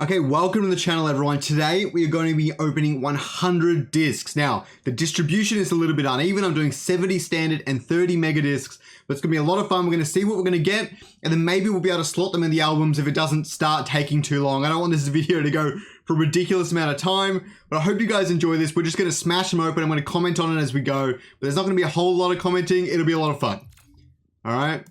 Okay, welcome to the channel, everyone. Today, we are going to be opening 100 discs. Now, the distribution is a little bit uneven. I'm doing 70 standard and 30 mega discs, but it's gonna be a lot of fun. We're gonna see what we're gonna get, and then maybe we'll be able to slot them in the albums if it doesn't start taking too long. I don't want this video to go for a ridiculous amount of time, but I hope you guys enjoy this. We're just gonna smash them open. I'm gonna comment on it as we go, but there's not gonna be a whole lot of commenting. It'll be a lot of fun. All right?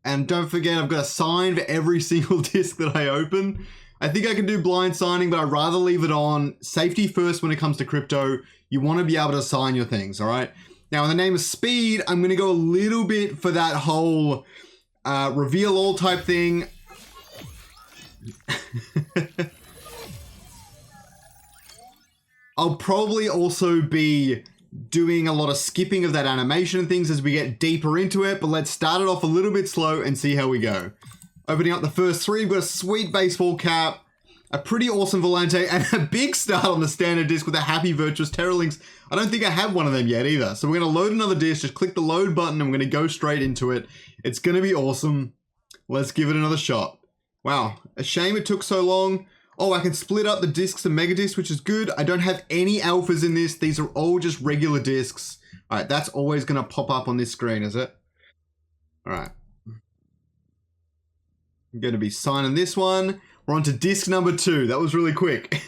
And don't forget, I've got a sign for every single disc that I open. I think I can do blind signing, but I'd rather leave it on. Safety first when it comes to crypto. You want to be able to sign your things, all right? Now, in the name of speed, I'm going to go a little bit for that whole reveal all type thing. I'll probably also be doing a lot of skipping of that animation and things as we get deeper into it, but let's start it off a little bit slow and see how we go. Opening up the first three, we've got a sweet baseball cap, a pretty awesome Volante, and a big start on the standard disc with a Happy Virtuous Terra Links. I don't think I have one of them yet either. So we're going to load another disc, just click the load button, and we're going to go straight into it. It's going to be awesome. Let's give it another shot. Wow, a shame it took so long. Oh, I can split up the discs and mega discs, which is good. I don't have any alphas in this. These are all just regular discs. All right, that's always going to pop up on this screen, is it? All right. I'm going to be signing this one. We're on to disc number 2. That was really quick.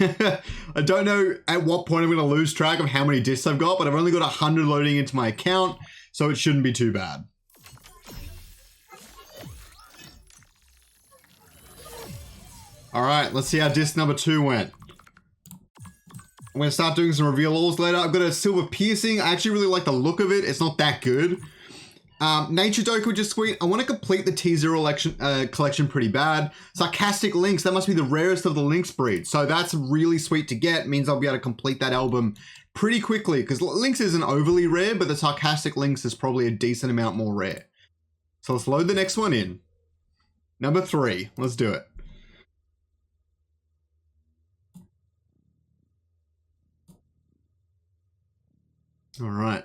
I don't know at what point I'm going to lose track of how many discs I've got, but I've only got 100 loading into my account, so it shouldn't be too bad. All right, let's see how disc number 2 went. I'm going to start doing some reveal alls later. I've got a silver piercing. I actually really like the look of it. It's not that good. Nature Doku, which is sweet. I want to complete the T0 collection pretty bad. Sarcastic Links, that must be the rarest of the Links breed. So that's really sweet to get. It means I'll be able to complete that album pretty quickly because Links isn't overly rare, but the Sarcastic Links is probably a decent amount more rare. So let's load the next one in. Number 3, let's do it. All right.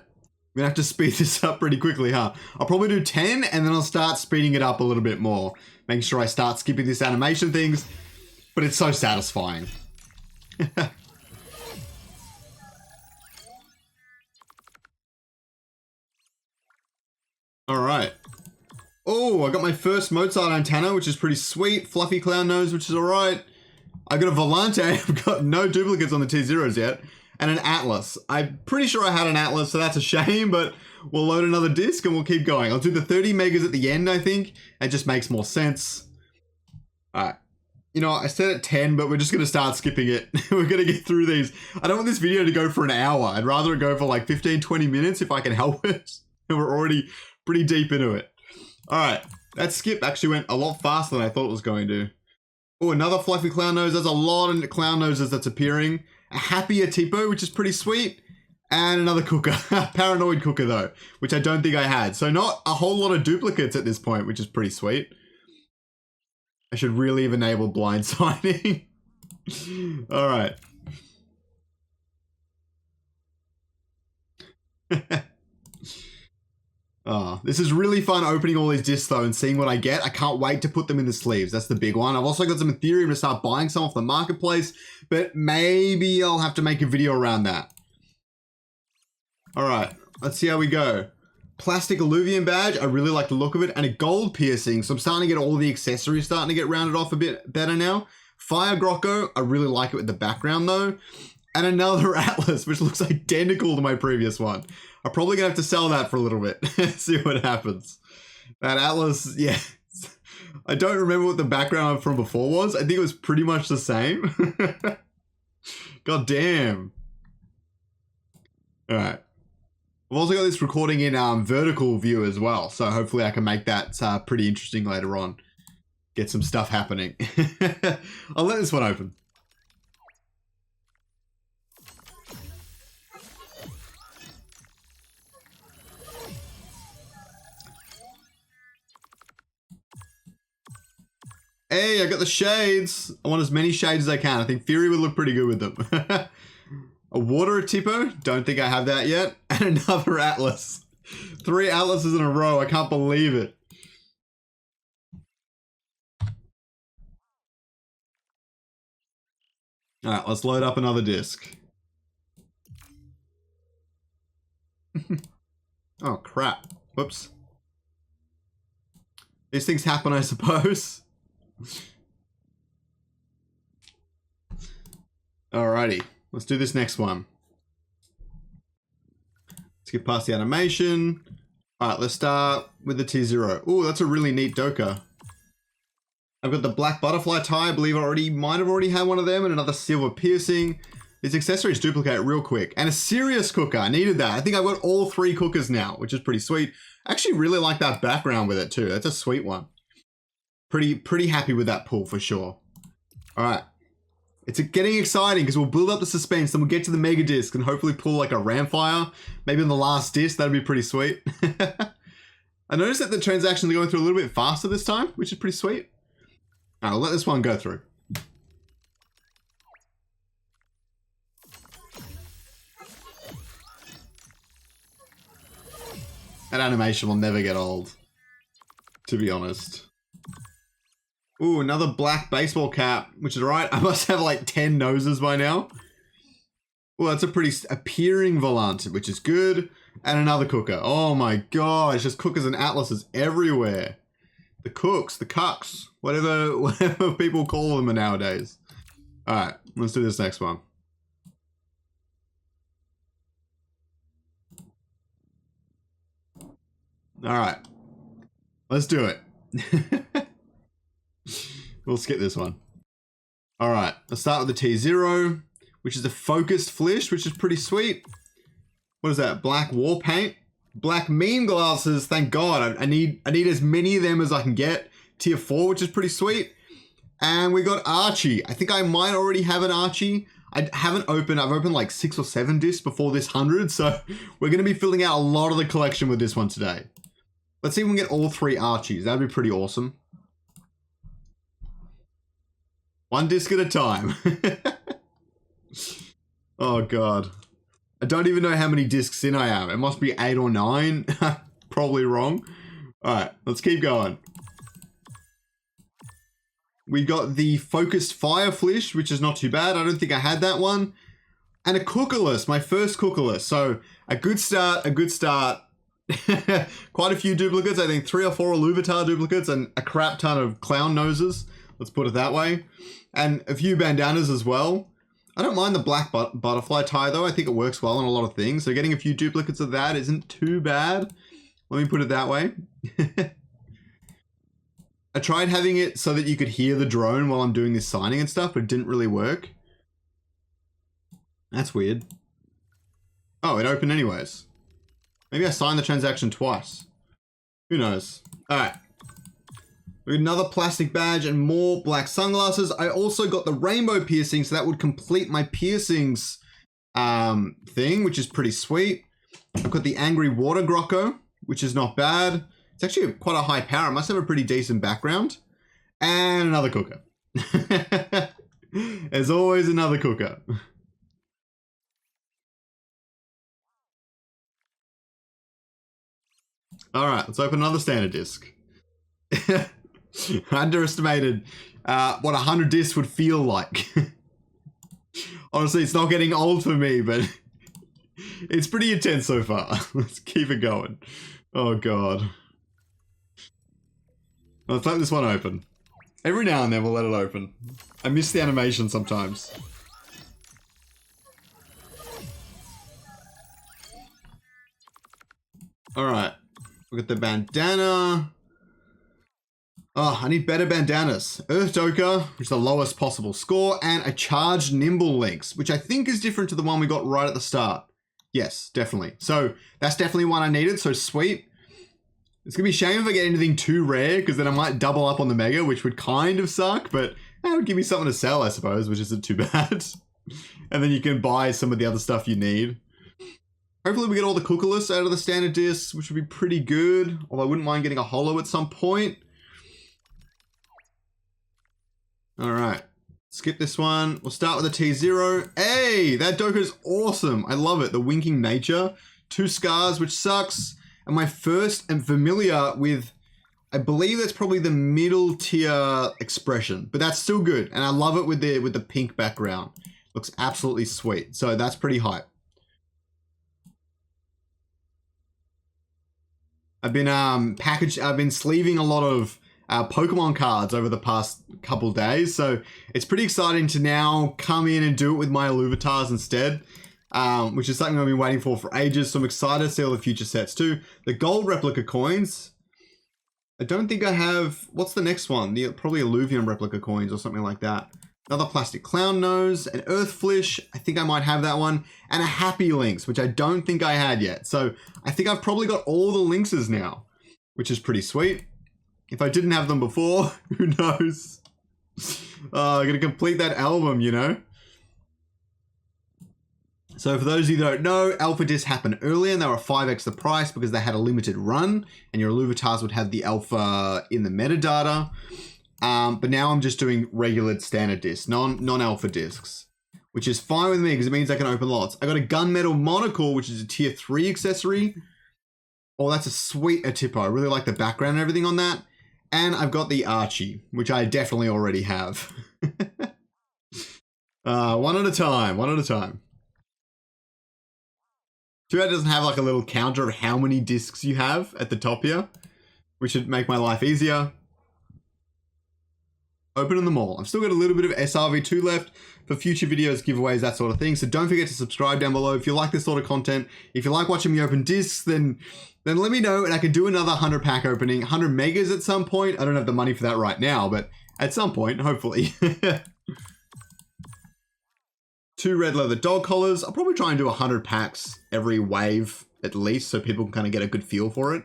I'm gonna have to speed this up pretty quickly, huh? I'll probably do 10 and then I'll start speeding it up a little bit more. Making sure I start skipping this animation things, but it's so satisfying. All right. Oh, I got my first Mozart antenna, which is pretty sweet. Fluffy clown nose, which is all right. I got a Volante. I've got no duplicates on the T0s yet. And an Atlas. I'm pretty sure I had an Atlas, so that's a shame, but we'll load another disc and we'll keep going. I'll do the 30 megas at the end, I think. It just makes more sense. All right. You know, I said at 10, but we're just going to start skipping it. We're going to get through these. I don't want this video to go for an hour. I'd rather it go for like 15, 20 minutes if I can help it. And we're already pretty deep into it. All right. That skip actually went a lot faster than I thought it was going to. Oh, another fluffy clown nose. There's a lot of clown noses that's appearing. A happier Tipo, which is pretty sweet. And another cooker. Paranoid cooker, though, which I don't think I had. So not a whole lot of duplicates at this point, which is pretty sweet. I should really have enabled blind signing. All right. Oh, this is really fun opening all these discs though and seeing what I get. I can't wait to put them in the sleeves. That's the big one. I've also got some Ethereum to start buying some off the marketplace, but maybe I'll have to make a video around that. All right, let's see how we go. Plastic Illuvium badge. I really like the look of it, and a gold piercing. So I'm starting to get all the accessories starting to get rounded off a bit better now. Fire Grocco. I really like it with the background though. And another Atlas, which looks identical to my previous one. I'm probably gonna have to sell that for a little bit. See what happens. That Atlas, yeah. I don't remember what the background from before was. I think it was pretty much the same. God damn. All right. I've also got this recording in vertical view as well. So hopefully I can make that pretty interesting later on. Get some stuff happening. I'll let this one open. Hey, I got the shades. I want as many shades as I can. I think Fury would look pretty good with them. A water Tipo. Don't think I have that yet. And another Atlas. 3 Atlases in a row. I can't believe it. All right, let's load up another disc. Oh, crap. Whoops. These things happen, I suppose. Alrighty, let's do this next one. Let's get past the animation. Alright, let's start with the T0. Ooh, that's a really neat Doka. I've got the black butterfly tie. I believe I might have already had one of them, and another silver piercing. These accessories duplicate real quick. And a serious cooker. I needed that. I think I've got all 3 cookers now, which is pretty sweet. I actually really like that background with it too. That's a sweet one. Pretty happy with that pull for sure. Alright. It's getting exciting because we'll build up the suspense, then we'll get to the mega disc and hopefully pull like a Ramfire. Maybe on the last disc, that'd be pretty sweet. I noticed that the transactions are going through a little bit faster this time, which is pretty sweet. Alright, I'll let this one go through. That animation will never get old, to be honest. Ooh, another black baseball cap, which is right. I must have like 10 noses by now. Well, that's a pretty appearing Volante, which is good. And another cooker. Oh my gosh, just cookers and atlases everywhere. The cooks, the cucks, whatever people call them nowadays. All right, let's do this next one. All right, let's do it. We'll skip this one. All right, let's start with the T0, which is a focused flish, which is pretty sweet. What is that? Black war paint, black meme glasses. Thank God. I need as many of them as I can get. Tier 4, which is pretty sweet. And we got Archie. I think I might already have an Archie. I've opened like 6 or 7 discs before this 100, so we're going to be filling out a lot of the collection with this one today. Let's see if we can get all 3 Archies. That'd be pretty awesome. One disc at a time. Oh God. I don't even know how many discs in I am. It must be 8 or 9. Probably wrong. All right, let's keep going. We got the focused fire flish, which is not too bad. I don't think I had that one. And a cookerless, my first cookerless. So a good start, a good start. Quite a few duplicates. I think 3 or 4 Illuvitar duplicates and a crap ton of clown noses. Let's put it that way. And a few bandanas as well. I don't mind the black butterfly tie though. I think it works well on a lot of things. So getting a few duplicates of that isn't too bad. Let me put it that way. I tried having it so that you could hear the drone while I'm doing this signing and stuff, but it didn't really work. That's weird. Oh, it opened anyways. Maybe I signed the transaction twice. Who knows? All right. We got another plastic badge and more black sunglasses. I also got the rainbow piercing, so that would complete my piercings thing, which is pretty sweet. I've got the angry water grocko, which is not bad. It's actually quite a high power. It must have a pretty decent background. And another cooker. There's always another cooker. All right, let's open another standard disc. I underestimated what 100 discs would feel like. Honestly, it's not getting old for me, but it's pretty intense so far. Let's keep it going. Oh God. Let's let this one open. Every now and then we'll let it open. I miss the animation sometimes. All right. Look at the bandana. Oh, I need better bandanas. Earth Doka, which is the lowest possible score, and a charged Nimble Links, which I think is different to the one we got right at the start. Yes, definitely. So that's definitely one I needed, so sweet. It's going to be a shame if I get anything too rare, because then I might double up on the Mega, which would kind of suck, but that would give me something to sell, I suppose, which isn't too bad. And then you can buy some of the other stuff you need. Hopefully we get all the cookerless out of the standard discs, which would be pretty good, although I wouldn't mind getting a holo at some point. All right, skip this one. We'll start with a T0. Hey, that Doka is awesome. I love it. The winking nature. 2 scars, which sucks. And my first, and familiar with I believe that's probably the middle tier expression, but that's still good. And I love it with the pink background. Looks absolutely sweet. So that's pretty hype. I've been sleeving a lot of Pokemon cards over the past couple days, so it's pretty exciting to now come in and do it with my Illuvitars instead, which is something I've been waiting for ages, so I'm excited to see all the future sets too. The gold replica coins, I don't think I have, what's the next one? Probably Illuvium replica coins or something like that. Another plastic clown nose, an earth flish, I think I might have that one, and a happy lynx, which I don't think I had yet. So I think I've probably got all the lynxes now, which is pretty sweet. If I didn't have them before, who knows? I'm gonna complete that album, you know? So for those of you that don't know, alpha discs happened earlier and they were 5x the price because they had a limited run and your Illuvitars would have the alpha in the metadata. But now I'm just doing regular standard discs, non-alpha discs, which is fine with me because it means I can open lots. I got a gunmetal monocle, which is a tier 3 accessory. Oh, that's a sweet Atipo. I really like the background and everything on that. And I've got the Archie, which I definitely already have. One at a time. Too bad it doesn't have like a little counter of how many discs you have at the top here, which would make my life easier. Opening them all. I've still got a little bit of SRV2 left for future videos, giveaways, that sort of thing. So don't forget to subscribe down below if you like this sort of content. If you like watching me open discs, then let me know and I can do another 100 pack opening, 100 megas at some point. I don't have the money for that right now, but at some point, hopefully. 2 red leather dog collars. I'll probably try and do 100 packs every wave at least so people can kind of get a good feel for it.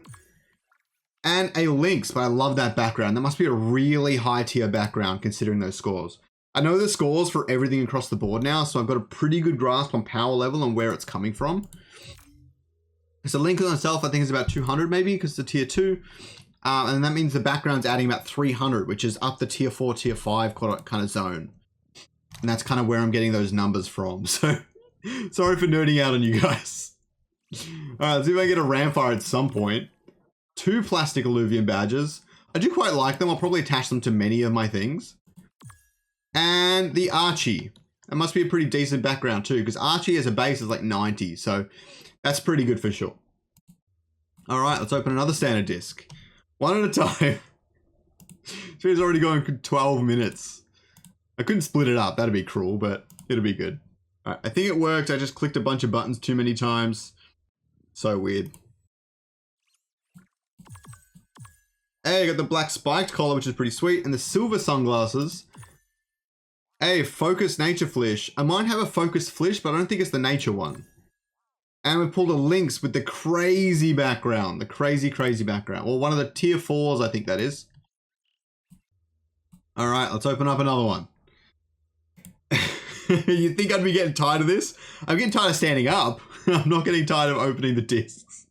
And a lynx, but I love that background. That must be a really high tier background considering those scores. I know the scores for everything across the board now, so I've got a pretty good grasp on power level and where it's coming from. So lynx on itself, I think is about 200 maybe because it's a tier 2. And that means the background's adding about 300, which is up the tier 4, tier 5 kind of zone. And that's kind of where I'm getting those numbers from. So sorry for nerding out on you guys. All right, let's see if I get a Ramfire at some point. 2 plastic Illuvium badges. I do quite like them. I'll probably attach them to many of my things. And the Archie. It must be a pretty decent background too, because Archie as a base is like 90, so that's pretty good for sure. All right, let's open another standard disc. One at a time. She's already going 12 minutes. I couldn't split it up. That'd be cruel, but it'll be good. All right, I think it worked. I just clicked a bunch of buttons too many times. So weird. Hey, I got the black spiked collar, which is pretty sweet, and the silver sunglasses. Hey, focus nature flish. I might have a focus flish, but I don't think it's the nature one. And we pulled a lynx with the crazy background, the crazy background. Well, one of the tier 4s, I think that is. All right, let's open up another one. You think I'd be getting tired of this? I'm getting tired of standing up. I'm not getting tired of opening the discs.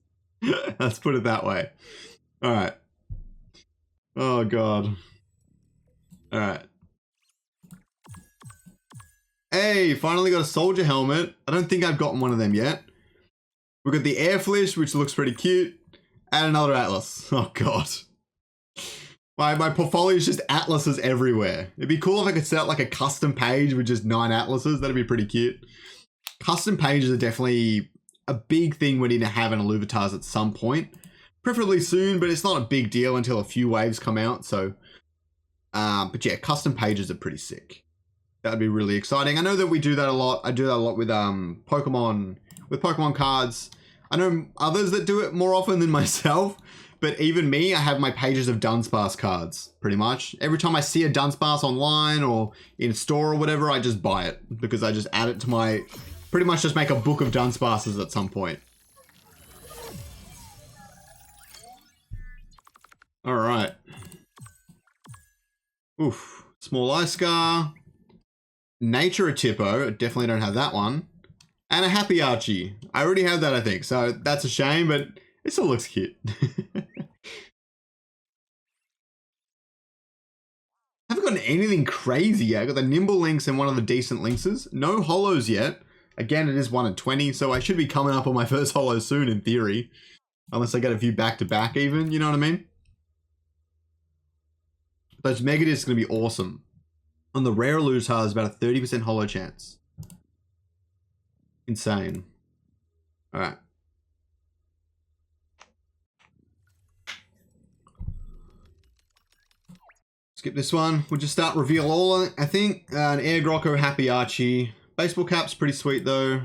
Let's put it that way. All right. Oh, God. All right. Hey, finally got a soldier helmet. I don't think I've gotten one of them yet. We've got the air flish, which looks pretty cute. And another atlas. Oh, God. My portfolio is just atlases everywhere. It'd be cool if I could set up like a custom page with just 9 atlases. That'd be pretty cute. Custom pages are definitely a big thing we need to have in Illuvitars at some point. Preferably soon, but it's not a big deal until a few waves come out. So, but yeah, custom pages are pretty sick. That'd be really exciting. I know that we do that a lot. I do that a lot with Pokemon cards. I know others that do it more often than myself. But even me, I have my pages of Dunsparce cards, pretty much. Every time I see a Dunsparce online or in a store or whatever, I just buy it. Because I just add it to my... Pretty much just make a book of Dunsparces at some point. Alright. Oof. Small Ice Scar. Nature Atipo. Definitely don't have that one. And a Happy Archie. I already have that, I think. So that's a shame, but it still looks cute. Haven't gotten anything crazy yet. I got the Nimble Lynx and one of the decent Lynxes. No holos yet. Again, it is 1 in 20, so I should be coming up on my first holo soon in theory. Unless I get a few back-to-back even, you know what I mean? Those mega discs are going to be awesome. On the rare Illuvitars, about a 30% holo chance. Insane. All right. Skip this one. We'll just start reveal all, I think. An Air Grocco Happy Archie. Baseball cap's pretty sweet though.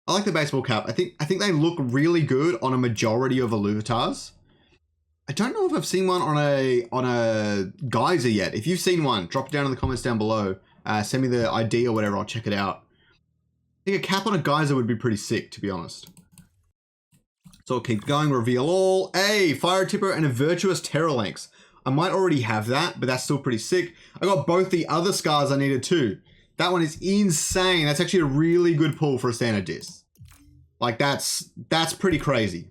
I like the baseball cap. I think they look really good on a majority of Illuvitars. I don't know if I've seen one on a geyser yet. If you've seen one, drop it down in the comments down below. Send me the ID or whatever. I'll check it out. I think a cap on a geyser would be pretty sick, to be honest. So I'll keep going. Reveal all. Hey, Fire Tipper and a Virtuous Terralinx. I might already have that, but that's still pretty sick. I got both the other scars I needed too. That one is insane. That's actually a really good pull for a standard disc. Like that's pretty crazy.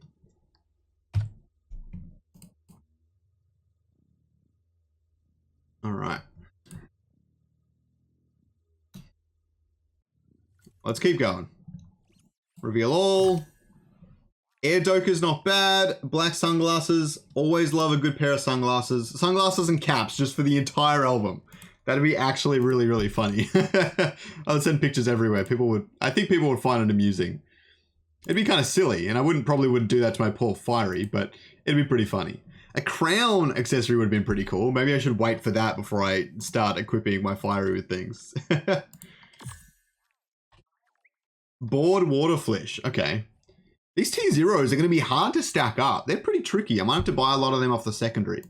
All right. Let's keep going. Reveal all. Air Doka's not bad. Black sunglasses. Always love a good pair of sunglasses. Sunglasses and caps just for the entire album. That'd be actually really, really funny. I would send pictures everywhere. I think people would find it amusing. It'd be kind of silly, and I probably wouldn't do that to my poor Fiery, but it'd be pretty funny. A crown accessory would have been pretty cool. Maybe I should wait for that before I start equipping my Fiery with things. Board Waterflish. Okay. These T0s are going to be hard to stack up. They're pretty tricky. I might have to buy a lot of them off the secondary.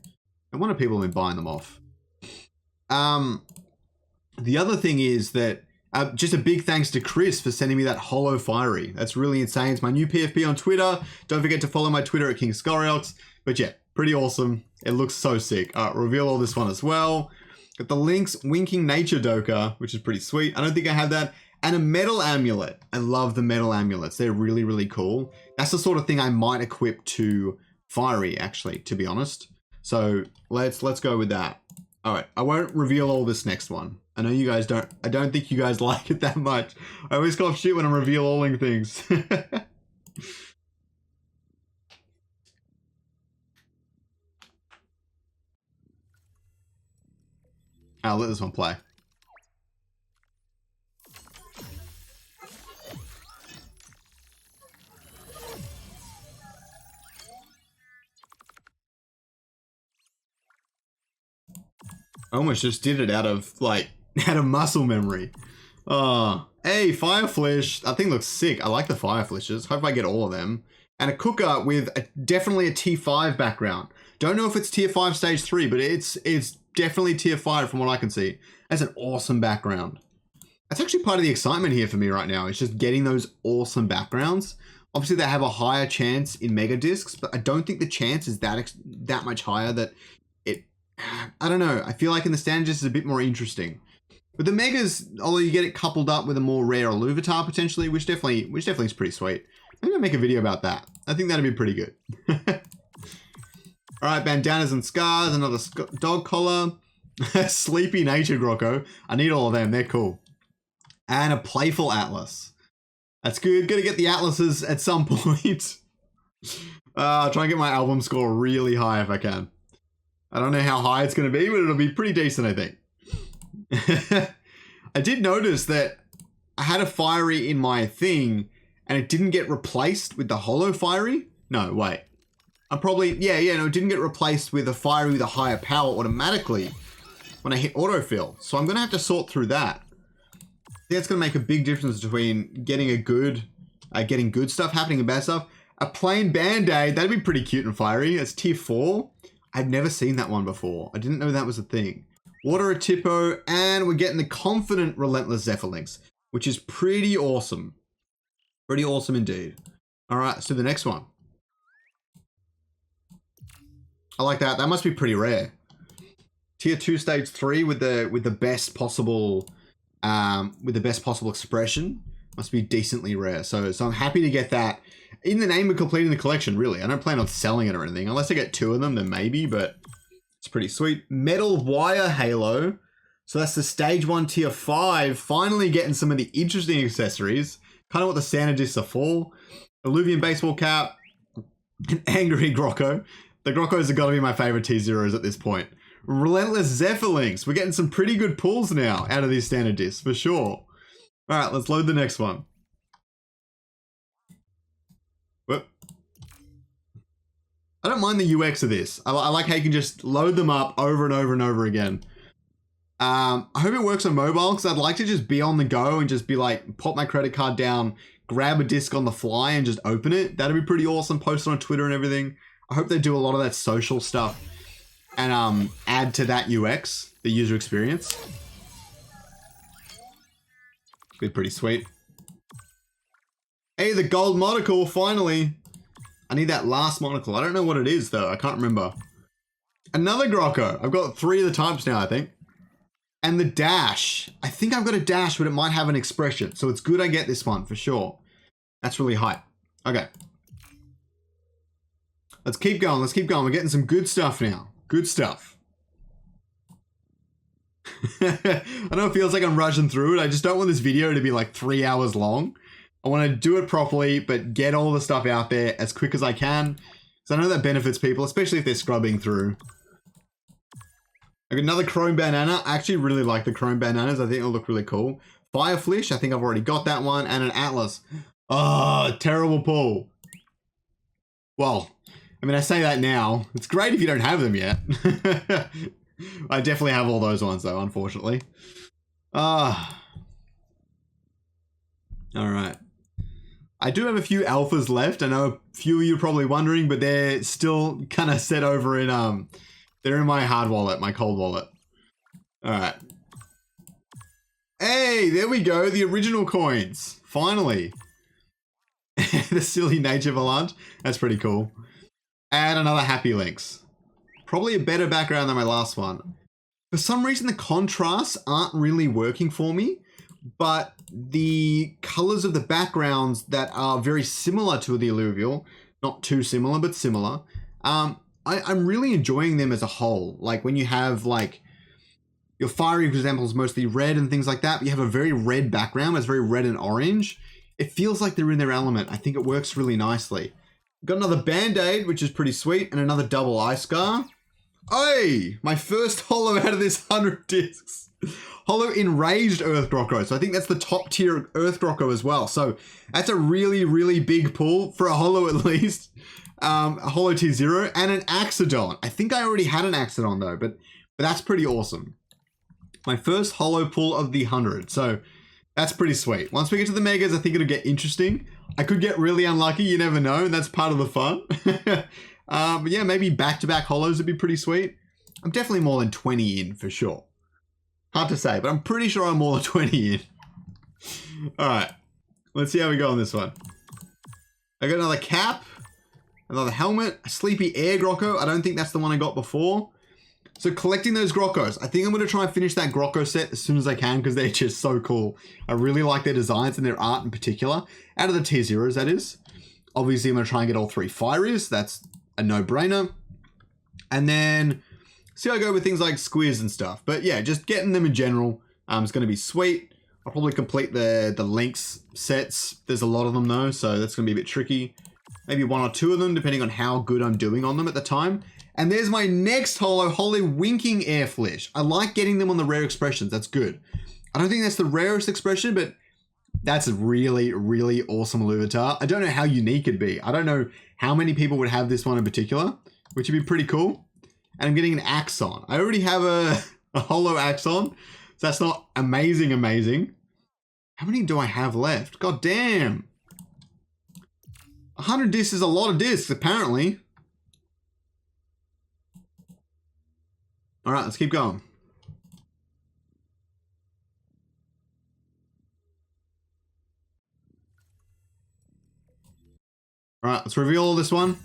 I wonder if people have been buying them off. The other thing is that just a big thanks to Chris for sending me that holo Fiery. That's really insane. It's my new PFP on Twitter. Don't forget to follow my Twitter at King Scoriox. But yeah, pretty awesome. It looks so sick. All right, reveal all this one as well. Got the Lynx Winking Nature Doka, which is pretty sweet. I don't think I have that. And a metal amulet. I love the metal amulets. They're really, really cool. That's the sort of thing I might equip to Fiery, actually, to be honest. So let's go with that. All right, I won't reveal all this next one. I know you guys I don't think you guys like it that much. I always call shit when I'm reveal-alling things. I'll let this one play. I almost just did it out of muscle memory. Hey, Fireflish. That thing looks sick. I like the Fireflishes. Hope I get all of them. And a cooker with definitely a T5 background. Don't know if it's tier 5 stage 3, but it's definitely tier 5 from what I can see. That's an awesome background. That's actually part of the excitement here for me right now. It's just getting those awesome backgrounds. Obviously, they have a higher chance in mega discs, but I don't think the chance is that much higher that I don't know. I feel like in the standard discs is a bit more interesting. But the megas, although you get it coupled up with a more rare Illuvitar potentially, which definitely is pretty sweet. Maybe I'll make a video about that. I think that'd be pretty good. All right, bandanas and scars, another dog collar, Sleepy Nature Grocco. I need all of them. They're cool. And a Playful Atlas. That's good. Gonna get the Atlases at some point. I'll try and get my album score really high if I can. I don't know how high it's going to be, but it'll be pretty decent, I think. I did notice that I had a Fiery in my thing, and it didn't get replaced with the holo Fiery. No, wait. No, it didn't get replaced with a Fiery with a higher power automatically when I hit autofill. So I'm going to have to sort through that. I think that's going to make a big difference between getting good stuff happening and bad stuff. A plain Band-Aid, that'd be pretty cute and Fiery. It's tier 4. I've never seen that one before. I didn't know that was a thing. Water a Tipo, and we're getting the Confident Relentless Zepphelinx, which is pretty awesome. Pretty awesome indeed. All right, let's do the next one. I like that. That must be pretty rare. Tier 2 stage 3 with the best possible expression must be decently rare. So I'm happy to get that. In the name of completing the collection, really. I don't plan on selling it or anything. Unless I get 2 of them, then maybe, but it's pretty sweet. Metal Wire Halo. So that's the stage 1 tier 5. Finally getting some of the interesting accessories. Kind of what the standard discs are for. Illuvium Baseball Cap. An Angry Grocco. The Groccos have got to be my favorite T0s at this point. Relentless Zephyrlings. We're getting some pretty good pulls now out of these standard discs, for sure. All right, let's load the next one. Whoop. I don't mind the UX of this. I like how you can just load them up over and over and over again. I hope it works on mobile, because I'd like to just be on the go and just be like, pop my credit card down, grab a disc on the fly and just open it. That'd be pretty awesome. Post it on Twitter and everything. I hope they do a lot of that social stuff and add to that UX, the user experience. Be pretty sweet. Hey, the gold monocle, finally. I need that last monocle. I don't know what it is, though. I can't remember. Another Grocko. I've got 3 of the types now, I think. And the dash. I think I've got a dash, but it might have an expression. So it's good I get this one, for sure. That's really hype. Okay. Let's keep going. Let's keep going. We're getting some good stuff now. Good stuff. I know it feels like I'm rushing through it. I just don't want this video to be like 3 hours long. I want to do it properly, but get all the stuff out there as quick as I can. Because I know that benefits people, especially if they're scrubbing through. I got another chrome banana. I actually really like the chrome bananas. I think it'll look really cool. Fireflish, I think I've already got that one. And an atlas. Oh, terrible pull. Well, I mean, I say that now. It's great if you don't have them yet. I definitely have all those ones, though, unfortunately. All right. I do have a few alphas left. I know a few of you are probably wondering, but they're still kind of set over in... They're in my hard wallet, my cold wallet. All right. Hey, there we go. The original coins. Finally. The silly nature avalanche. That's pretty cool. And another happy links. Probably a better background than my last one. For some reason, the contrasts aren't really working for me, but the colors of the backgrounds that are very similar to the Illuvial, not too similar, but similar, I'm really enjoying them as a whole. Like when you have like your fiery, for example, is mostly red and things like that, but you have a very red background. It's very red and orange. It feels like they're in their element. I think it works really nicely. Got another Band-Aid, which is pretty sweet, and another double eye scar. Hey, my first holo out of this 100 discs. Holo Enraged Earth Grocko. So I think that's the top tier Earth Grocko as well. So that's a really, really big pull for a holo at least. A holo T0 and an Axodon. I think I already had an Axodon though, but that's pretty awesome. My first holo pull of the 100. So that's pretty sweet. Once we get to the megas, I think it'll get interesting. I could get really unlucky. You never know. And that's part of the fun. But yeah, maybe back-to-back holos would be pretty sweet. I'm definitely more than 20 in for sure. Hard to say, but I'm pretty sure I'm more than 20 in. All right. Let's see how we go on this one. I got another cap. Another helmet, a Sleepy Air Grocko. I don't think that's the one I got before. So collecting those Grokkos. I think I'm going to try and finish that Grocko set as soon as I can because they're just so cool. I really like their designs and their art in particular. Out of the T0s, that is. Obviously, I'm going to try and get all 3 Firies. That's a no-brainer. And then see how I go with things like Squiz and stuff. But yeah, just getting them in general is going to be sweet. I'll probably complete the Lynx sets. There's a lot of them though, so that's going to be a bit tricky. Maybe 1 or 2 of them, depending on how good I'm doing on them at the time. And there's my next holo Winking Airflish. I like getting them on the rare expressions. That's good. I don't think that's the rarest expression, but that's a really, really awesome Illuvitar. I don't know how unique it'd be. I don't know how many people would have this one in particular, which would be pretty cool. And I'm getting an Axon. I already have a holo Axon, so that's not amazing. How many do I have left? God damn. 100 discs is a lot of discs, apparently. All right, let's keep going. All right, let's reveal this one.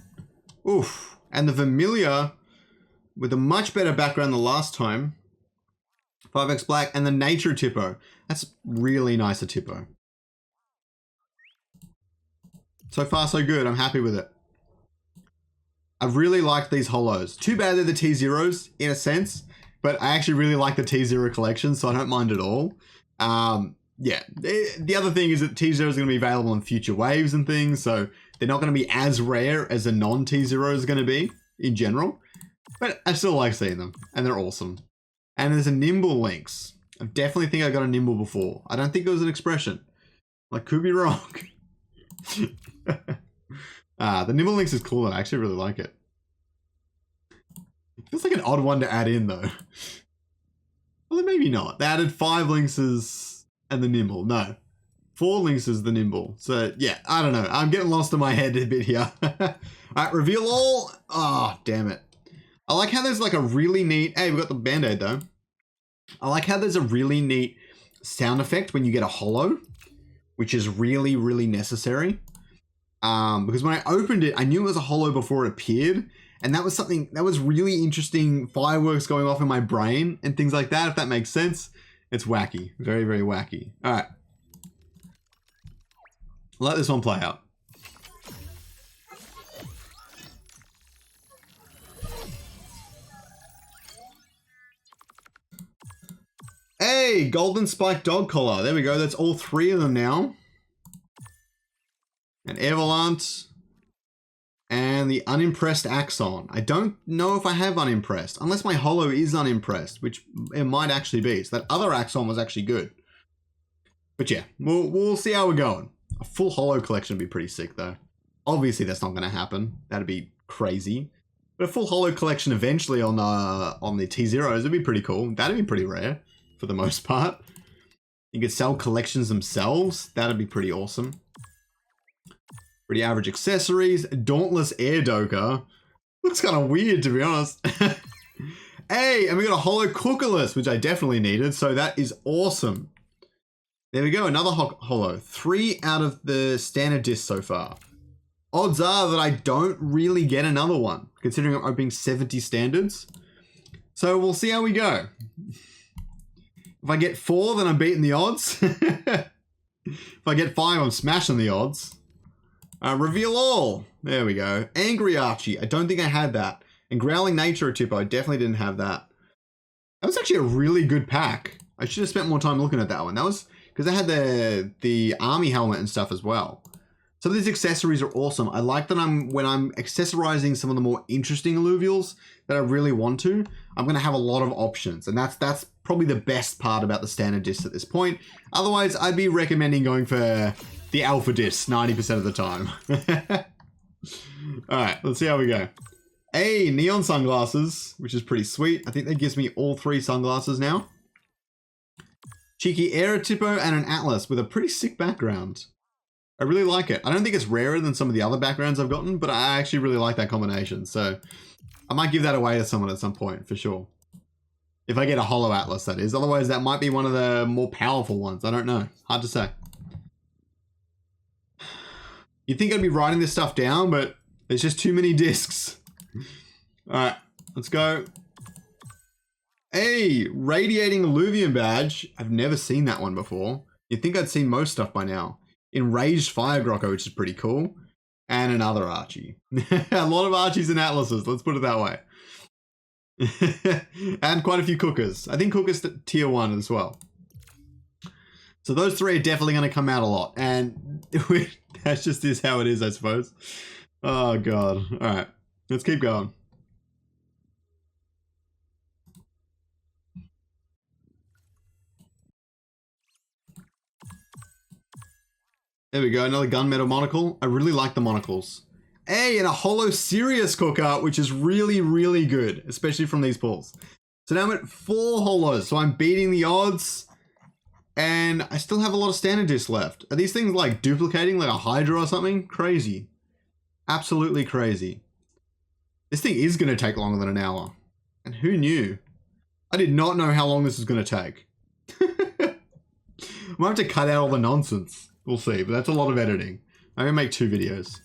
Oof. And the Vermilion with a much better background than last time. 5x black and the Nature Tipo. That's really nice, a Tipo. So far, so good. I'm happy with it. I've really liked these holos. Too bad they're the T0s in a sense, but I actually really like the T0 collection, so I don't mind at all. Yeah, the other thing is that T0 is going to be available in future waves and things, so they're not going to be as rare as a non-T0 is going to be in general. But I still like seeing them, and they're awesome. And there's a nimble links. I definitely think I got a nimble before. I don't think it was an expression. I could be wrong. The nimble links is cool, and I actually really like it. It feels like an odd one to add in, though. Well, then maybe not. They added 5 linkses and the nimble. No. 4 linkses, the nimble. So, yeah, I don't know. I'm getting lost in my head a bit here. Alright, reveal all. Oh, damn it. I like how there's like a really neat... Hey, we got the band-aid, though. I like how there's a really neat sound effect when you get a holo, which is really, really necessary. Because when I opened it, I knew it was a holo before it appeared. And that was something that was really interesting. Fireworks going off in my brain and things like that, if that makes sense. It's wacky. Very, very wacky. All right. Let this one play out. Hey, golden spike dog collar. There we go. That's all 3 of them now. And Evolant. And the unimpressed Axon. I don't know if I have unimpressed. Unless my holo is unimpressed, which it might actually be. So that other Axon was actually good. But yeah, we'll see how we're going. A full holo collection would be pretty sick, though. Obviously, that's not going to happen. That'd be crazy. But a full holo collection eventually on the T-Zeros would be pretty cool. That'd be pretty rare, for the most part. You could sell collections themselves. That'd be pretty awesome. Pretty average accessories. Dauntless Air Doka. Looks kind of weird, to be honest. Hey, and we got a holo Cookalist, which I definitely needed. So that is awesome. There we go. Another holo. 3 out of the standard discs so far. Odds are that I don't really get another one, considering I'm opening 70 standards. So we'll see how we go. If I get 4, then I'm beating the odds. If I get 5, I'm smashing the odds. Reveal all. There we go. Angry Archie. I don't think I had that. And Growling Nature Tipo. I definitely didn't have that. That was actually a really good pack. I should have spent more time looking at that one. That was because they had the army helmet and stuff as well. Some of these accessories are awesome. I like that when I'm accessorizing some of the more interesting alluvials that I really want to, I'm going to have a lot of options. And that's probably the best part about the standard discs at this point. Otherwise, I'd be recommending going for the alpha discs 90% of the time. All right, let's see how we go. Hey, neon sunglasses, which is pretty sweet. I think that gives me all 3 sunglasses now. Cheeky Aerotipo and an Atlas with a pretty sick background. I really like it. I don't think it's rarer than some of the other backgrounds I've gotten, but I actually really like that combination. So I might give that away to someone at some point, for sure. If I get a holo Atlas, that is. Otherwise, that might be one of the more powerful ones. I don't know. Hard to say. You'd think I'd be writing this stuff down, but there's just too many discs. All right, let's go. Hey, Radiating Illuvium badge. I've never seen that one before. You'd think I'd seen most stuff by now. Enraged Fire Grocko, which is pretty cool. And another Archie. A lot of Archies and Atlases, let's put it that way. And quite a few Cookers. I think Cookers tier 1 as well. So those 3 are definitely going to come out a lot. And that's just is how it is, I suppose. Oh, God. All right. Let's keep going. There we go. Another gunmetal monocle. I really like the monocles. Hey, and a holo Sirius Cooker, which is really, really good, especially from these pulls. So now I'm at 4 holos. So I'm beating the odds. And I still have a lot of standard discs left. Are these things like duplicating like a Hydra or something? Crazy. Absolutely crazy. This thing is going to take longer than an hour. And who knew? I did not know how long this was going to take. I might have to cut out all the nonsense. We'll see, but that's a lot of editing. I'm going to make 2 videos.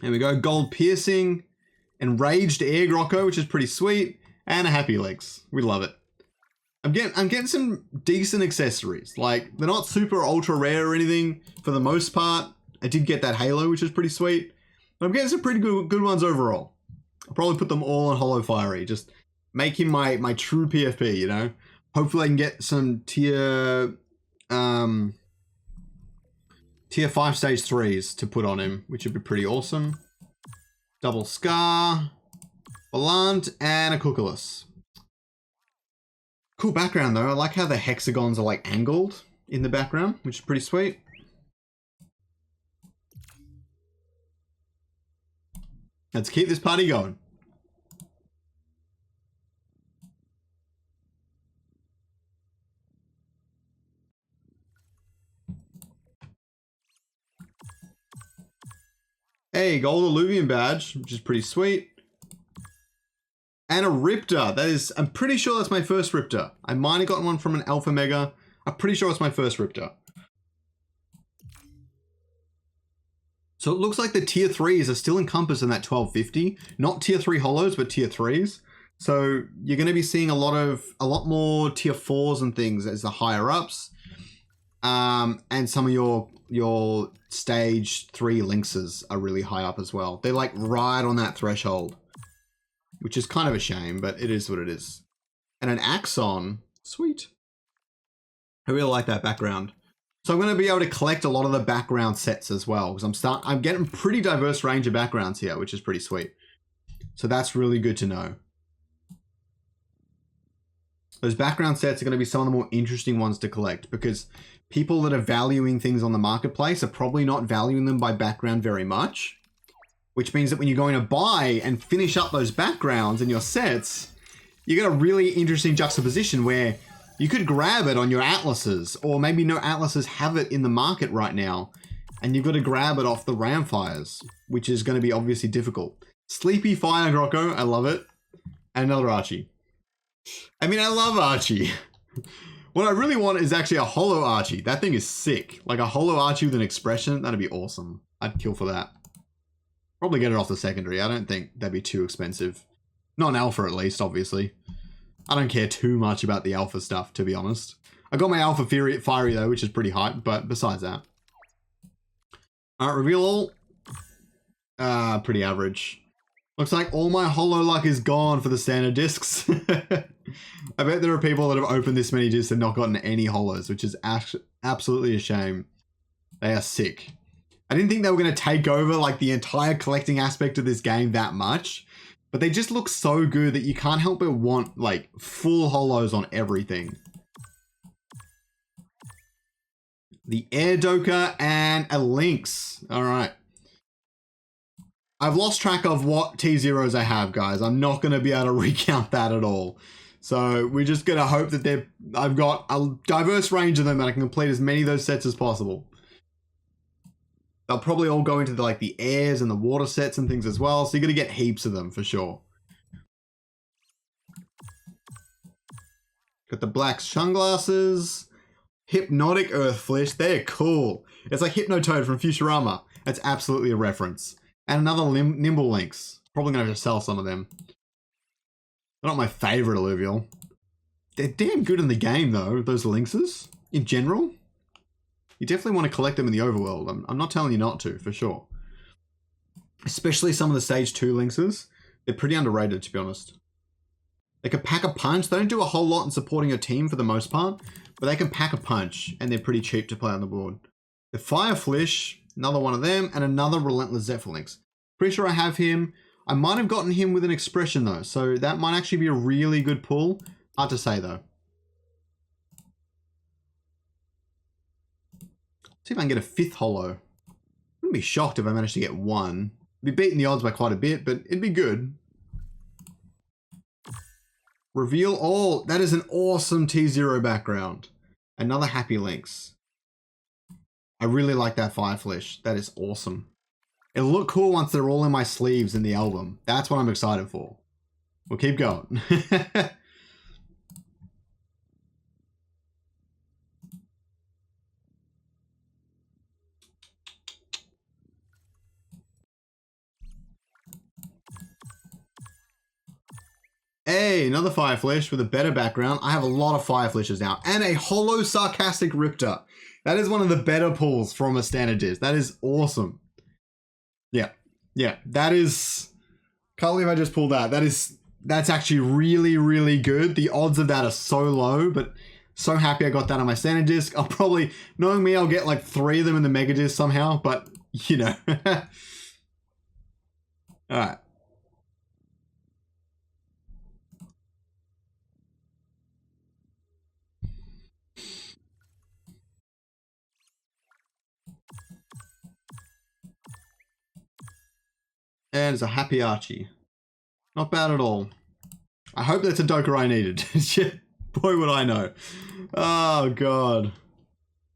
There we go. Gold Piercing. Enraged Air Grocko, which is pretty sweet. And a Happy Legs. We love it. I'm getting some decent accessories. Like, they're not super ultra rare or anything for the most part. I did get that Halo, which is pretty sweet. But I'm getting some pretty good ones overall. I'll probably put them all on Holo Fiery. Just make him my true PFP, you know? Hopefully I can get some tier 5 stage 3s to put on him, which would be pretty awesome. Double Scar, Volant, and a Cuculus. Cool background though. I like how the hexagons are like angled in the background, which is pretty sweet. Let's keep this party going. Hey, gold Illuvium badge, which is pretty sweet. And a Riptor. That is, I'm pretty sure that's my first Riptor. I might have gotten one from an Alpha Mega. I'm pretty sure it's my first Riptor. So it looks like the tier 3s are still encompassed in that 1250. Not tier 3 holos, but tier 3s. So you're going to be seeing a lot more tier 4s and things as the higher ups. And some of your stage 3 Lynxes are really high up as well. They're like right on that threshold, which is kind of a shame, but it is what it is. And an Axon, sweet. I really like that background. So I'm going to be able to collect a lot of the background sets as well, because I'm getting pretty diverse range of backgrounds here, which is pretty sweet. So that's really good to know. Those background sets are going to be some of the more interesting ones to collect, because people that are valuing things on the marketplace are probably not valuing them by background very much, which means that when you're going to buy and finish up those backgrounds in your sets, you get a really interesting juxtaposition where you could grab it on your atlases, or maybe no atlases have it in the market right now, and you've got to grab it off the Ramfires, which is going to be obviously difficult. Sleepy Fire Grocko, I love it. And another Archie. I mean, I love Archie. What I really want is actually a holo Archie. That thing is sick. Like a holo Archie with an expression, that'd be awesome. I'd kill for that. Probably get it off the secondary. I don't think that'd be too expensive. Not an alpha at least, obviously. I don't care too much about the alpha stuff, to be honest. I got my alpha fiery though, which is pretty hype, but besides that. Alright, reveal all. Pretty average. Looks like all my holo luck is gone for the standard discs. I bet there are people that have opened this many discs and not gotten any holos, which is absolutely a shame. They are sick. I didn't think they were going to take over like the entire collecting aspect of this game that much. But they just look so good that you can't help but want, like, full holos on everything. The Air Doka and a Lynx. Alright. I've lost track of what T0s I have, guys. I'm not going to be able to recount that at all. So we're just going to hope that I've got a diverse range of them and I can complete as many of those sets as possible. They'll probably all go into the airs and the water sets and things as well. So you're going to get heaps of them for sure. Got the black sunglasses. Hypnotic Earthflish. They're cool. It's like Hypnotoad from Futurama. That's absolutely a reference. And another Nimble Lynx. Probably going to have to sell some of them. They're not my favorite alluvial. They're damn good in the game though, those Lynxes. In general. You definitely want to collect them in the overworld. I'm not telling you not to, for sure. Especially some of the stage 2 Lynxes. They're pretty underrated, to be honest. They can pack a punch. They don't do a whole lot in supporting your team for the most part, but they can pack a punch, and they're pretty cheap to play on the board. The Fireflish, another one of them, and another Relentless Zephyr Lynx. Pretty sure I have him. I might have gotten him with an expression, though, so that might actually be a really good pull. Hard to say, though. See if I can get a 5th holo. I wouldn't be shocked if I managed to get one. I'd be beating the odds by quite a bit, but it'd be good. Reveal all. That is an awesome T0 background. Another Happy Lynx. I really like that Fireflish. That is awesome. It'll look cool once they're all in my sleeves in the album. That's what I'm excited for. We'll keep going. Hey, another Fireflish with a better background. I have a lot of Fireflishes now. And a Holo Sarcastic Riptor. That is one of the better pulls from a standard disc. That is awesome. Yeah. That is... Can't believe I just pulled that. That's actually really, really good. The odds of that are so low, but so happy I got that on my standard disc. I'll probably... Knowing me, I'll get like 3 of them in the mega disc somehow, but, you know... All right. And it's a happy Archie. Not bad at all. I hope that's a Doker I needed. Boy, would I know. Oh, God.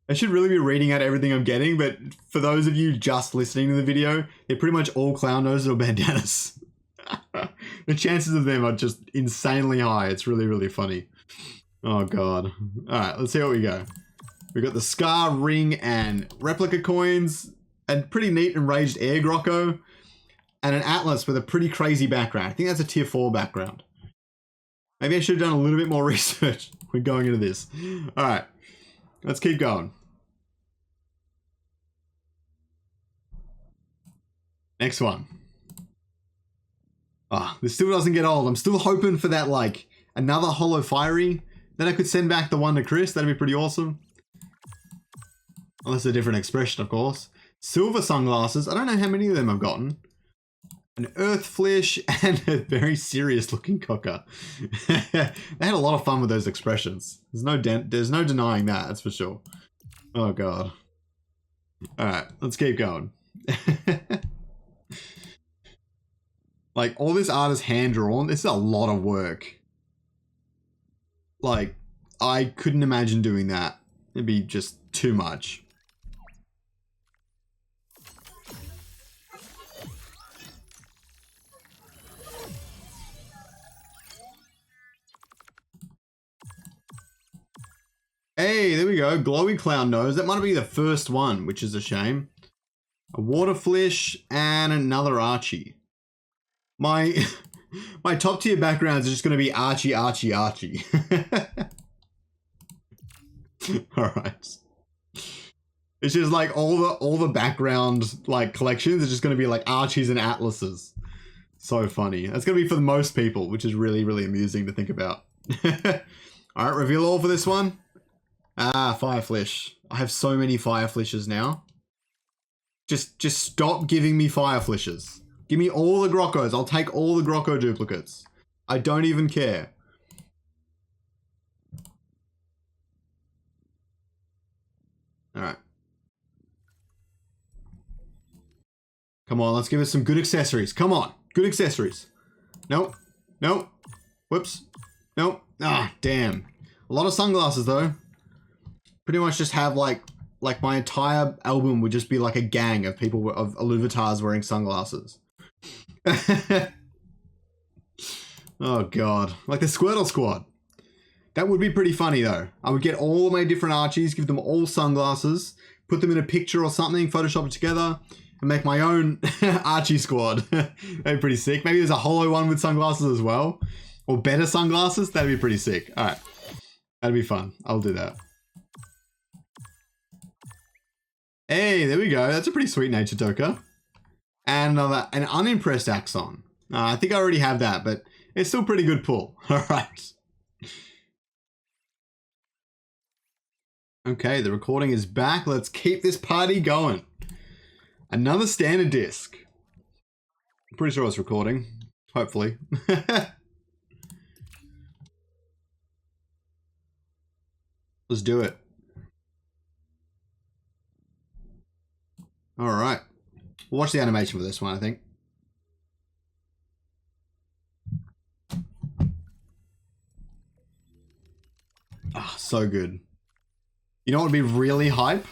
I should really be reading out everything I'm getting, but for those of you just listening to the video, they're pretty much all clown noses or bandanas. The chances of them are just insanely high. It's really, really funny. Oh, God. All right, let's see what we go. We got the Scar, Ring, and Replica coins, and pretty neat Enraged Air Grocko, and an Atlas with a pretty crazy background. I think that's a tier 4 background. Maybe I should have done a little bit more research when going into this. All right, let's keep going. Next one. Ah, this still doesn't get old. I'm still hoping for that, like, another Holo Fiery. Then I could send back the one to Chris. That'd be pretty awesome. Unless a different expression, of course. Silver sunglasses. I don't know how many of them I've gotten. An Earth Flish and a very serious looking cocker. They had a lot of fun with those expressions. There's no denying that, that's for sure. Oh, God. All right, let's keep going. Like, all this art is hand-drawn. This is a lot of work. Like, I couldn't imagine doing that. It'd be just too much. Hey, there we go. Glowy Clown Nose. That might be the first one, which is a shame. A Water Flish and another Archie. My top tier backgrounds are just going to be Archie, Archie, Archie. All right. It's just like all the background like collections are just going to be like Archies and Atlases. So funny. That's going to be for most people, which is really, really amusing to think about. All right, reveal all for this one. Ah, Fire Flish. I have so many Fire Flishes now. Just stop giving me Fire Flishes. Give me all the Grokkos. I'll take all the Grokko duplicates. I don't even care. All right. Come on, let's give us some good accessories. Come on, good accessories. Nope. Nope. Whoops. Nope. Ah, damn. A lot of sunglasses, though. Pretty much just have, like my entire album would just be like a gang of people, of Illuvitars wearing sunglasses. Oh, God. Like the Squirtle Squad. That would be pretty funny, though. I would get all of my different Archies, give them all sunglasses, put them in a picture or something, Photoshop it together, and make my own Archie squad. That'd be pretty sick. Maybe there's a holo one with sunglasses as well. Or better sunglasses. That'd be pretty sick. All right. That'd be fun. I'll do that. Hey, there we go. That's a pretty sweet nature Doker. And an unimpressed Axon. I think I already have that, but it's still pretty good pull. All right. Okay, the recording is back. Let's keep this party going. Another standard disc. I'm pretty sure it's recording. Hopefully. Let's do it. All right. We'll watch the animation for this one, I think. Ah, so good. You know what would be really hype?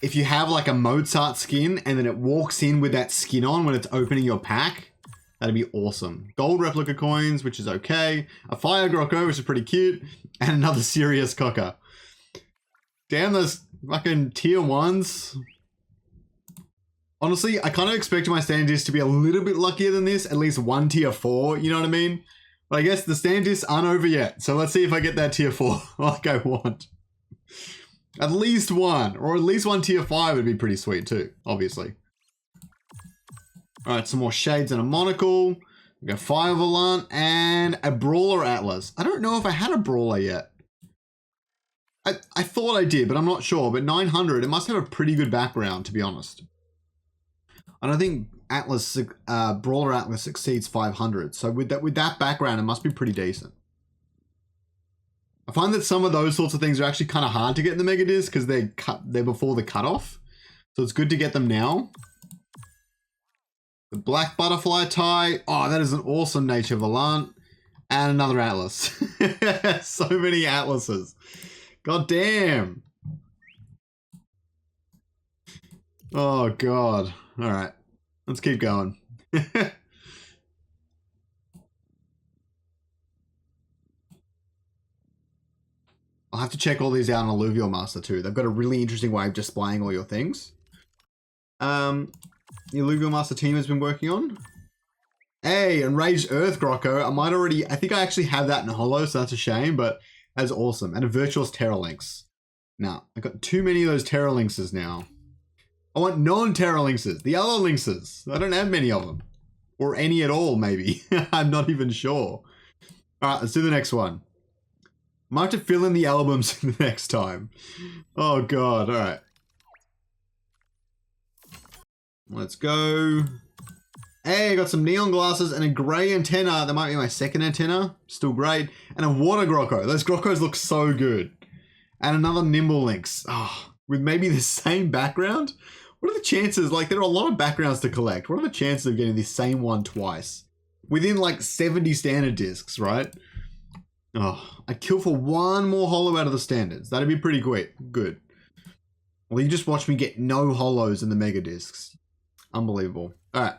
If you have like a Mozart skin and then it walks in with that skin on when it's opening your pack, that'd be awesome. Gold replica coins, which is okay. A Fire Grokko, which is pretty cute. And another serious cocker. Damn, those fucking tier 1s. Honestly, I kind of expected my standard disc to be a little bit luckier than this. At least one tier 4, you know what I mean? But I guess the standard discs aren't over yet. So let's see if I get that tier 4 like I want. At least one. Or at least one tier 5 would be pretty sweet too, obviously. Alright, some more shades and a monocle. We got Fire Volant and a Brawler Atlas. I don't know if I had a Brawler yet. I thought I did, but I'm not sure. But 900, it must have a pretty good background, to be honest. I don't think Atlas, Brawler Atlas exceeds 500. So with that background, it must be pretty decent. I find that some of those sorts of things are actually kind of hard to get in the Mega Disc because they're before the cutoff. So it's good to get them now. The Black Butterfly tie. Oh, that is an awesome Nature Volant. And another Atlas. So many Atlases. God damn. Oh, God. All right. Let's keep going. I'll have to check all these out on Illuvium Master too. They've got a really interesting way of displaying all your things. The Illuvium Master team has been working on. Hey, Enraged Earth Grocko. I think I actually have that in Holo, so that's a shame, but that's awesome. And a Virtuous Terralinx. Now, I got too many of those Terralinxes now. I want non-Terralinxes, the other Lynxes. I don't have many of them. Or any at all, maybe. I'm not even sure. All right, let's do the next one. I might have to fill in the albums the next time. Oh, God. All right. Let's go. Hey, I got some neon glasses and a grey antenna. That might be my second antenna. Still great. And a water Grocko. Those Grokkos look so good. And another Nimble Lynx. Oh, with maybe the same background? What are the chances? Like, there are a lot of backgrounds to collect. What are the chances of getting the same one twice? Within like 70 standard discs, right? Oh, I'd kill for one more holo out of the standards. That'd be pretty quick. Good. Well, you just watch me get no holos in the mega discs. Unbelievable. All right.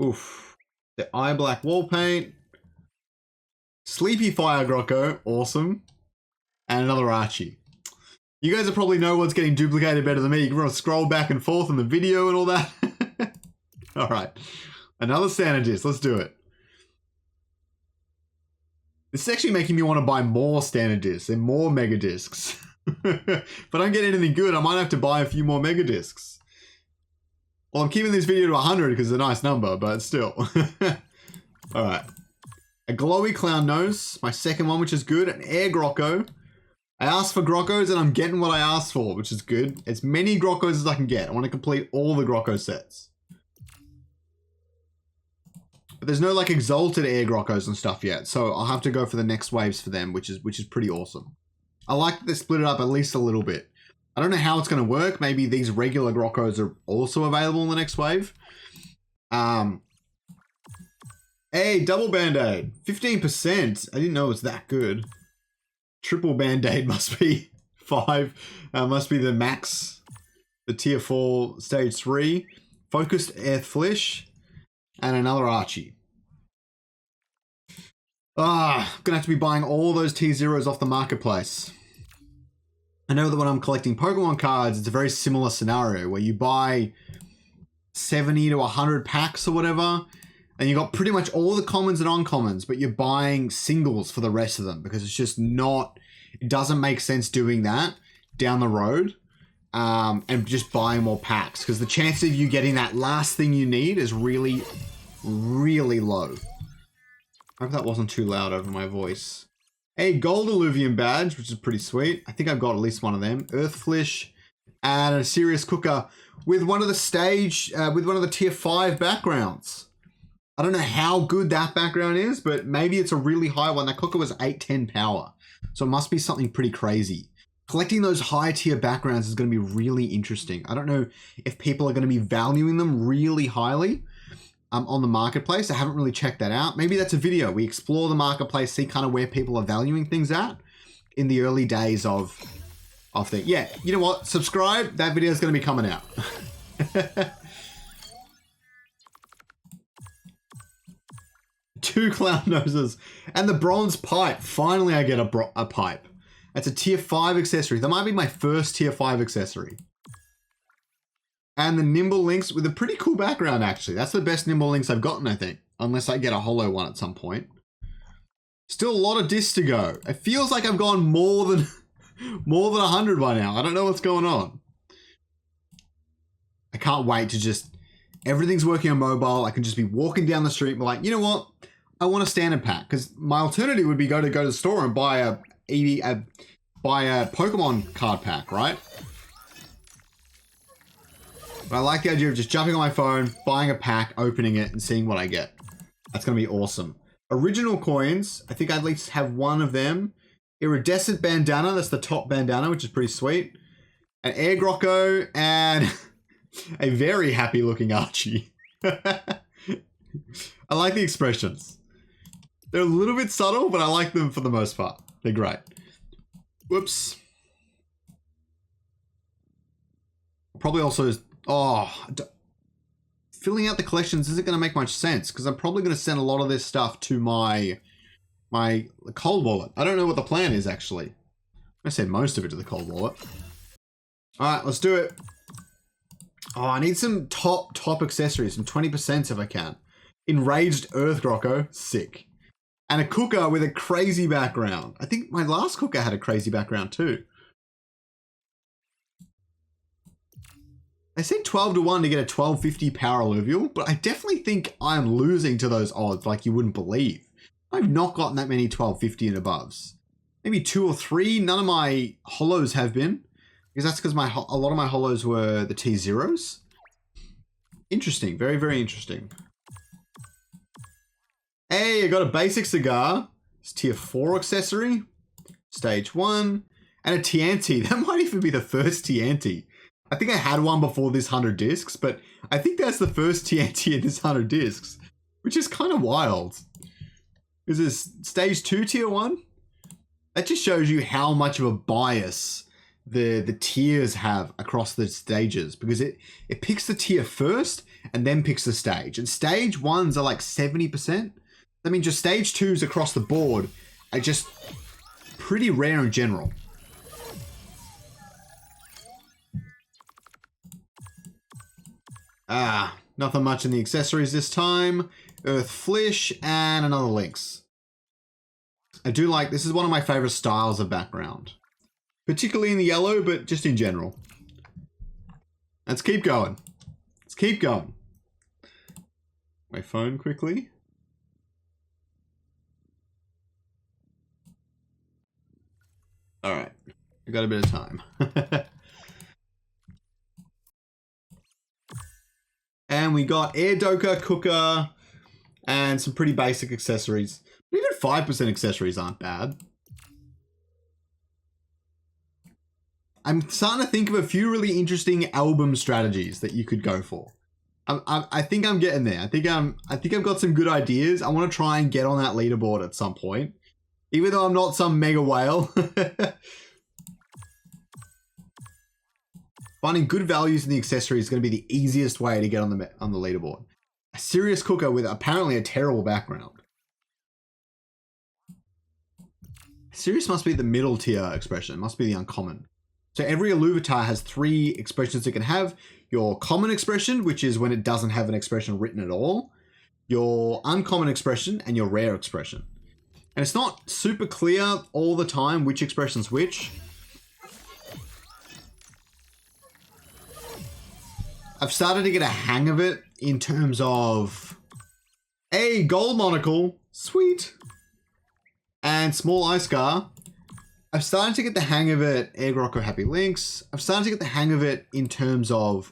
Oof. The eye black wall paint. Sleepy Fire Grocko. Awesome. And another Archie. You guys probably know what's getting duplicated better than me. You can scroll back and forth in the video and all that. All right. Another standard disc. Let's do it. This is actually making me want to buy more standard discs and more mega discs. If I don't get anything good, I might have to buy a few more mega discs. Well, I'm keeping this video to 100 because it's a nice number, but still. All right. A glowy clown nose. My second one, which is good. An air Grocko. I asked for Grokkos and I'm getting what I asked for, which is good. As many Grokkos as I can get. I want to complete all the Grocko sets. But there's no like exalted air Grokkos and stuff yet, so I'll have to go for the next waves for them, which is pretty awesome. I like that they split it up at least a little bit. I don't know how it's going to work. Maybe these regular Grokkos are also available in the next wave. Hey, double Band-Aid. 15%. I didn't know it was that good. Triple Band-Aid must be 5. Must be the max. The tier 4 stage 3. Focused Earth Flish. And another Archie. I'm going to have to be buying all those T0s off the marketplace. I know that when I'm collecting Pokemon cards, it's a very similar scenario where you buy 70 to 100 packs or whatever, and you got pretty much all the commons and uncommons, but you're buying singles for the rest of them because it's just not, it doesn't make sense doing that down the road. And just buying more packs because the chance of you getting that last thing you need is really, really low. I hope that wasn't too loud over my voice. A gold Illuvium badge, which is pretty sweet. I think I've got at least one of them. Earthflish and a Serious Cooker with one of the tier 5 backgrounds. I don't know how good that background is, but maybe it's a really high one. That cooker was 810 power, so it must be something pretty crazy. Collecting those high tier backgrounds is going to be really interesting. I don't know if people are going to be valuing them really highly on the marketplace. I haven't really checked that out. Maybe that's a video. We explore the marketplace, see kind of where people are valuing things at in the early days of things. Yeah, you know what? Subscribe. That video is going to be coming out. Two clown noses and the bronze pipe. Finally, I get a pipe. That's a tier 5 accessory. That might be my first tier 5 accessory. And the Nimble Lynx with a pretty cool background, actually. That's the best Nimble Lynx I've gotten, I think. Unless I get a holo one at some point. Still a lot of discs to go. It feels like I've gone more than 100 by now. I don't know what's going on. I can't wait to just... Everything's working on mobile. I can just be walking down the street and be like, you know what? I want a standard pack because my alternative would be go to the store and buy a Pokemon card pack, right? But I like the idea of just jumping on my phone, buying a pack, opening it, and seeing what I get. That's going to be awesome. Original coins, I think I'd at least have one of them. Iridescent bandana, that's the top bandana, which is pretty sweet. An Air Grocko, and a very happy looking Archie. I like the expressions. They're a little bit subtle, but I like them for the most part. They're great. Whoops. Probably also, filling out the collections isn't going to make much sense because I'm probably going to send a lot of this stuff to my cold wallet. I don't know what the plan is actually. I send most of it to the cold wallet. All right, let's do it. Oh, I need some top accessories, some 20% if I can. Enraged Earth Grocko, sick. And a cooker with a crazy background. I think my last cooker had a crazy background too. They said 12 to 1 to get a 1250 power alluvial, but I definitely think I'm losing to those odds like you wouldn't believe. I've not gotten that many 1250 and aboves. Maybe 2 or 3. None of my holos have been. Because that's because a lot of my holos were the T0s. Interesting. Very, very interesting. Hey, I got a basic cigar. It's tier 4 accessory. Stage 1. And a Tianti. That might even be the first Tianti. I think I had one before this 100 discs, but I think that's the first Tianti in this 100 discs, which is kind of wild. Is this stage 2 tier 1? That just shows you how much of a bias the tiers have across the stages, because it picks the tier first and then picks the stage. And stage 1s are like 70%. I mean, just stage 2s across the board are just pretty rare in general. Nothing much in the accessories this time. Earth Flish and another Lynx. I do like, this is one of my favorite styles of background. Particularly in the yellow, but just in general. Let's keep going. Let's keep going. My phone quickly. All right, I got a bit of time. And we got air doka, cooker, and some pretty basic accessories. Even 5% accessories aren't bad. I'm starting to think of a few really interesting album strategies that you could go for. I think I'm getting there. I think I've got some good ideas. I want to try and get on that leaderboard at some point, even though I'm not some mega whale. Finding good values in the accessory is going to be the easiest way to get on the leaderboard. A serious cooker with apparently a terrible background. Serious must be the middle tier expression. It must be the uncommon. So every Illuvitar has 3 expressions it can have. Your common expression, which is when it doesn't have an expression written at all. Your uncommon expression and your rare expression. And it's not super clear all the time which expression's which. I've started to get a hang of it in terms of a gold monocle, sweet, and small ice scar. I've started to get the hang of it, Air Grocko Happy Links. I've started to get the hang of it in terms of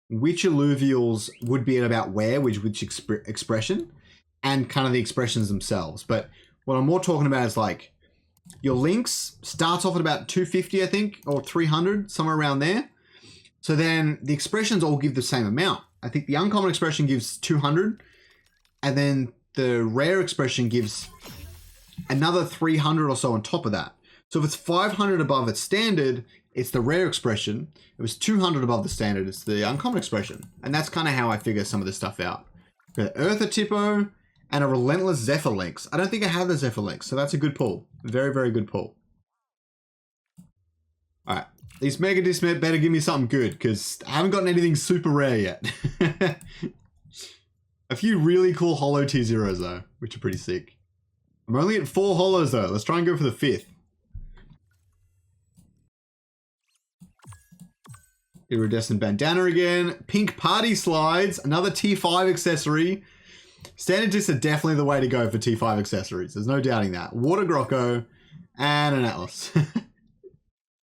which alluvials would be at about where, which expression, and kind of the expressions themselves. But what I'm more talking about is like your links starts off at about 250, I think, or 300, somewhere around there. So then the expressions all give the same amount. I think the uncommon expression gives 200, and then the rare expression gives another 300 or so on top of that. So if it's 500 above its standard, it's the rare expression. If it's 200 above the standard, it's the uncommon expression. And that's kind of how I figure some of this stuff out. Eartha Tipo and a Relentless Zephyr Links. I don't think I have the Zephyr Links, so that's a good pull. Very, very good pull. All right. These Mega Dismet better give me something good, because I haven't gotten anything super rare yet. A few really cool holo T0s though, which are pretty sick. I'm only at 4 holos though. Let's try and go for the 5th. Iridescent bandana again. Pink party slides. Another T5 accessory. Standard discs are definitely the way to go for T5 accessories. There's no doubting that. Water Grocco and an Atlas.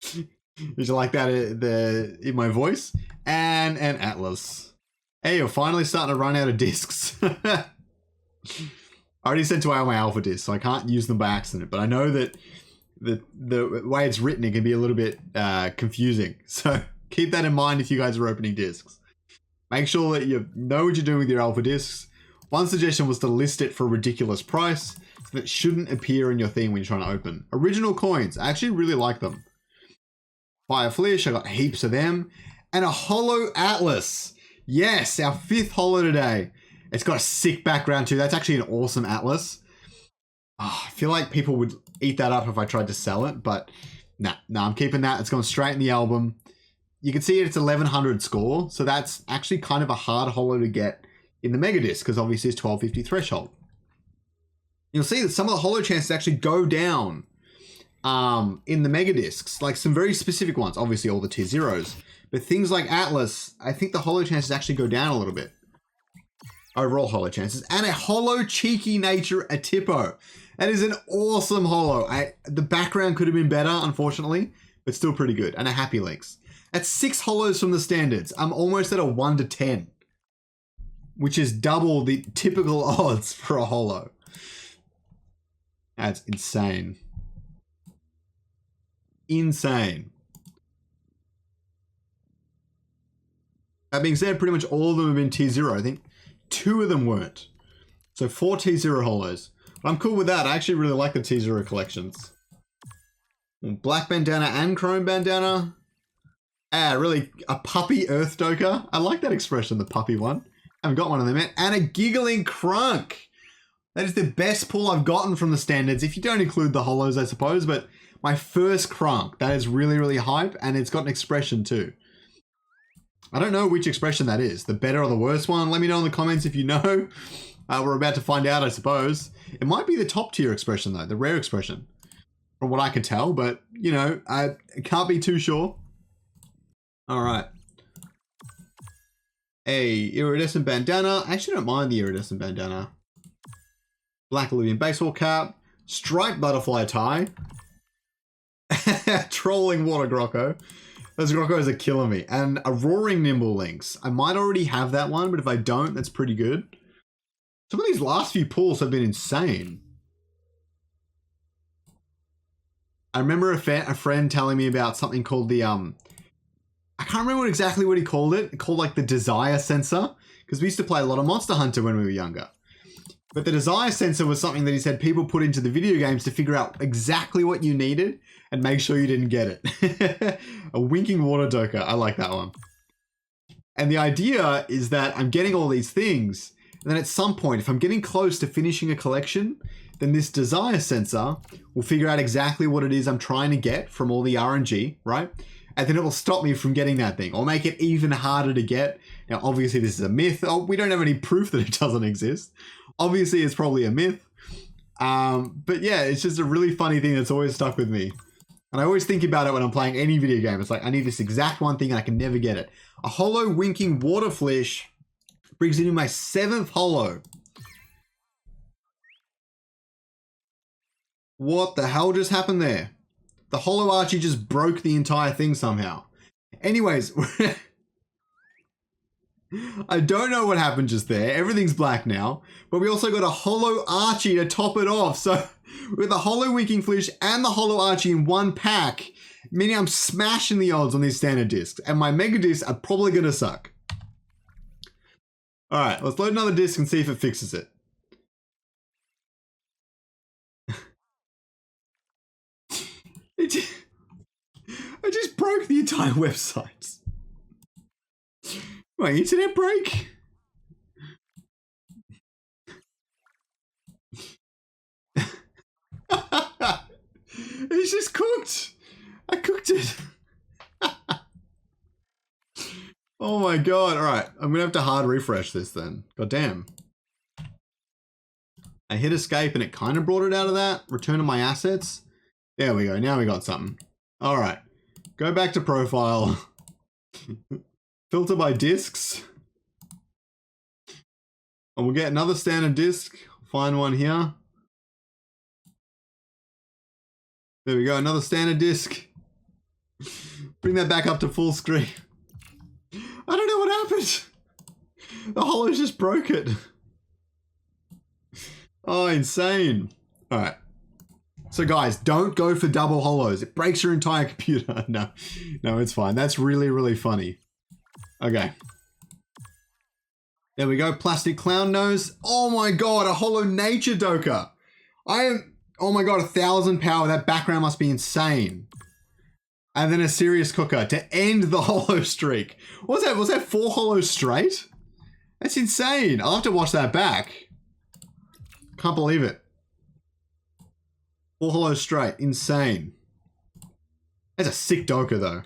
Did you like that in my voice? And an Atlas. Hey, you're finally starting to run out of discs. I already sent away all my alpha discs, so I can't use them by accident. But I know that the way it's written, it can be a little bit confusing. So keep that in mind if you guys are opening discs. Make sure that you know what you're doing with your alpha discs. One suggestion was to list it for a ridiculous price, so that it shouldn't appear in your thing when you're trying to open. Original coins, I actually really like them. Fireflish, I got heaps of them. And a Holo Atlas. Yes, our 5th Holo today. It's got a sick background too. That's actually an awesome Atlas. Oh, I feel like people would eat that up if I tried to sell it, but nah, I'm keeping that. It's going straight in the album. You can see it's 1100 score, so that's actually kind of a hard Holo to get in the Mega Disc, because obviously it's 1250 threshold. You'll see that some of the Holo chances actually go down in the Mega Discs, like some very specific ones, obviously all the tier zeros, but things like Atlas, I think the Holo chances actually go down a little bit. Overall Holo chances. And a Holo Cheeky Nature Atipo. That is an awesome Holo. The background could have been better, unfortunately, but still pretty good. And a Happy Links. That's 6 Holos from the standards. I'm almost at a 1 to 10, which is double the typical odds for a Holo. That's insane. Insane. That being said, pretty much all of them have been tier 0. I think 2 of them weren't. So 4 tier 0 Holos. I'm cool with that. I actually really like the tier 0 collections. Black bandana and chrome bandana. Really, a puppy Earth Doker. I like that expression, the puppy one. I haven't got one of them yet. And a giggling crunk. That is the best pull I've gotten from the standards, if you don't include the Holos, I suppose, but my first crunk. That is really, really hype, and it's got an expression too. I don't know which expression that is, the better or the worse one. Let me know in the comments if you know. We're about to find out, I suppose. It might be the top tier expression though, the rare expression, from what I can tell, but you know, I can't be too sure. All right. A iridescent bandana. I actually don't mind the iridescent bandana. Black Illuvium baseball cap. Striped butterfly tie. Trolling water Grocco. Those Groccos are killing me. And a roaring nimble lynx. I might already have that one, but if I don't, that's pretty good. Some of these last few pulls have been insane. I remember a friend telling me about something called the I can't remember exactly what he called it. Called like the desire sensor, because we used to play a lot of Monster Hunter when we were younger. But the desire sensor was something that he said people put into the video games to figure out exactly what you needed and make sure you didn't get it. A winking water doker. I like that one. And the idea is that I'm getting all these things, and then at some point, if I'm getting close to finishing a collection, then this desire sensor will figure out exactly what it is I'm trying to get from all the RNG, right? And then it will stop me from getting that thing or make it even harder to get. Now, obviously, this is a myth. Oh, we don't have any proof that it doesn't exist. Obviously, it's probably a myth. But yeah, it's just a really funny thing that's always stuck with me. And I always think about it when I'm playing any video game. It's like, I need this exact one thing and I can never get it. A Holo winking water fish brings me to my 7th Holo. What the hell just happened there? The Holo Archie just broke the entire thing somehow. Anyways, I don't know what happened just there. Everything's black now. But we also got a Holo Archie to top it off. So with the Holo Winking Fish and the Holo Archie in one pack, meaning I'm smashing the odds on these standard discs. And my mega discs are probably going to suck. All right, let's load another disc and see if it fixes it. I just broke the entire website. My internet break? It's just cooked. I cooked it. Oh my god. Alright, I'm gonna have to hard refresh this then. God damn. I hit escape and it kind of brought it out of that. Return to my assets. There we go. Now we got something. Alright. Go back to profile. Filter by discs. And we'll get another standard disc. Find one here. There we go, another standard disc. Bring that back up to full screen. I don't know what happened. The holo's just broke it. Oh, insane. All right. So guys, don't go for double holos. It breaks your entire computer. No, it's fine. That's really, really funny. Okay. There we go. Plastic clown nose. Oh my God, a holo nature doka. Oh my God, 1,000 power. That background must be insane. And then a serious cooker to end the holo streak. What's that? Was that 4 holos straight? That's insane. I'll have to watch that back. Can't believe it. 4 holos straight. Insane. That's a sick doka though.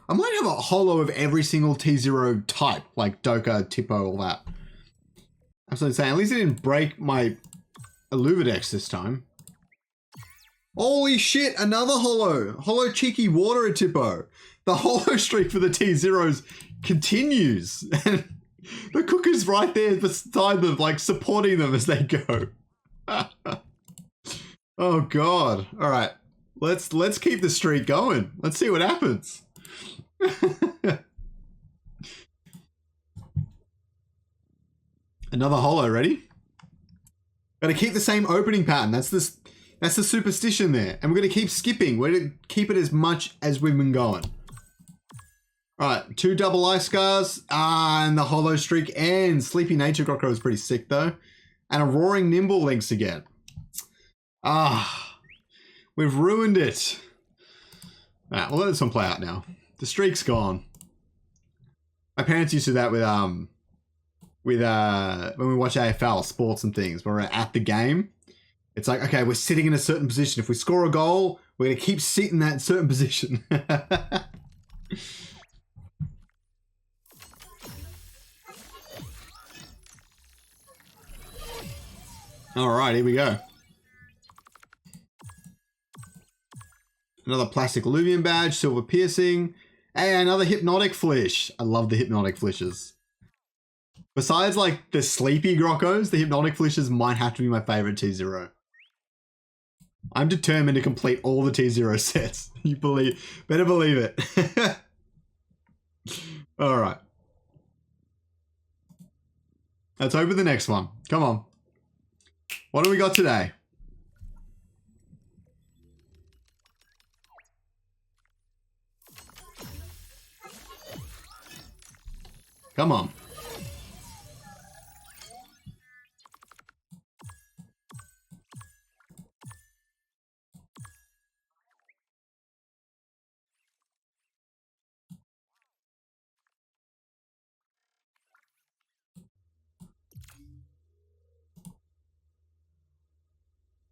I might have a holo of every single T0 type, like doka, tipo, all that. Absolutely insane. At least it didn't break my Illuvitars this time. Holy shit, another holo. Holo cheeky water at Tipo. The holo streak for the T0s continues. And the cooker's right there beside them, like supporting them as they go. Oh God. All right. Let's keep the streak going. Let's see what happens. Another holo, ready? Gotta keep the same opening pattern. That's the superstition there. And we're going to keep skipping. We're going to keep it as much as we've been going. All right, 2 double eye scars. And the holo streak ends. Sleepy Nature Grotto is pretty sick though. And a Roaring Nimble links again. We've ruined it. All right, we'll let this one play out now. The streak's gone. My parents used to do that with when we watch AFL, sports and things, when we're at the game. It's like, okay, we're sitting in a certain position. If we score a goal, we're going to keep sitting in that certain position. All right, here we go. Another plastic Illuvium badge, silver piercing, and another hypnotic flish. I love the hypnotic flishes. Besides like the sleepy Grokkos, the hypnotic flishes might have to be my favorite T0. I'm determined to complete all the T0 sets. You better believe it. All right. Let's open the next one. Come on. What do we got today? Come on.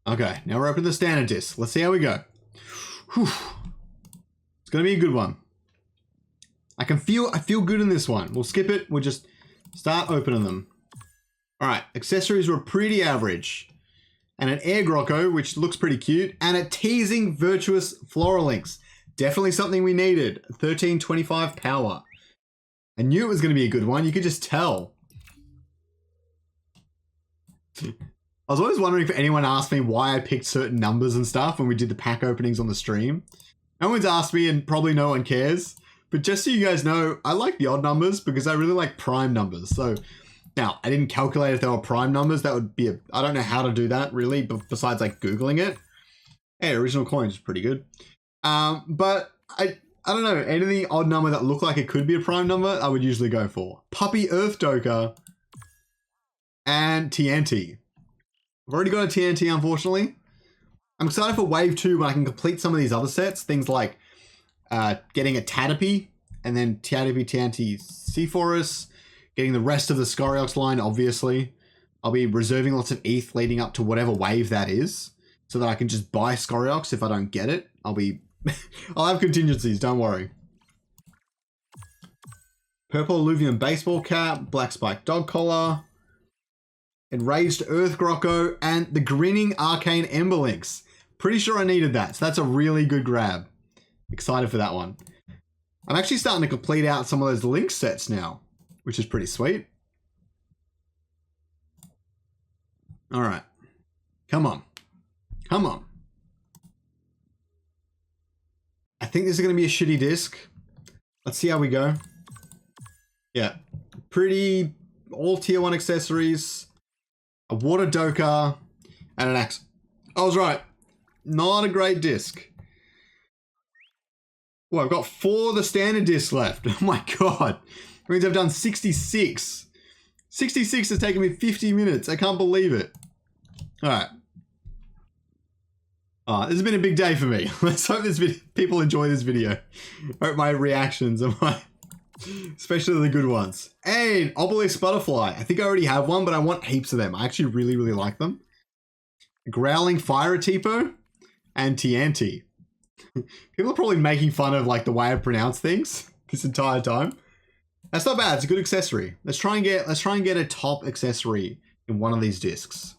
Okay, now we're opening the standard disc. Let's see how we go. Whew. It's gonna be a good one. I feel good in this one. We'll skip it. We'll just start opening them. All right, accessories were pretty average. And an air Grocko, which looks pretty cute. And a teasing virtuous floral links. Definitely something we needed. 1325 power. I knew it was going to be a good one. You could just tell. I was always wondering if anyone asked me why I picked certain numbers and stuff when we did the pack openings on the stream. No one's asked me, and probably no one cares. But just so you guys know, I like the odd numbers because I really like prime numbers. So now, I didn't calculate if they were prime numbers. That would be I don't know how to do that really, but besides like Googling it. Hey, original coins is pretty good. But I don't know, anything odd number that looked like it could be a prime number, I would usually go for. Puppy Earth Doka and TNT. I've already got a TNT, unfortunately. I'm excited for Wave 2 when I can complete some of these other sets. Things like getting a Tatapi and then Tatapi TNT Seaforus. Getting the rest of the Scoriox line, obviously. I'll be reserving lots of ETH leading up to whatever wave that is. So that I can just buy Scoriox if I don't get it. I'll have contingencies, don't worry. Purple Illuvium baseball cap, black spike dog collar, enraged Earth Grocko, and the grinning arcane Emberlinks. Pretty sure I needed that, so that's a really good grab. Excited for that one. I'm actually starting to complete out some of those link sets now, which is pretty sweet. All right. Come on. Come on. I think this is going to be a shitty disc. Let's see how we go. Yeah. Pretty all tier 1 accessories. A water doka. And an axe. I was right. Not a great disc. Well, I've got 4 of the standard discs left. Oh my god. That means I've done 66. 66 has taken me 50 minutes. I can't believe it. Alright. This has been a big day for me. Let's hope people enjoy this video. I hope my reactions are especially the good ones. And obelisk butterfly. I think I already have one, but I want heaps of them. I actually really, really like them. Growling fire tipo and Tianti. People are probably making fun of like the way I pronounce things this entire time. That's not bad. It's a good accessory. Let's try and get a top accessory in one of these discs.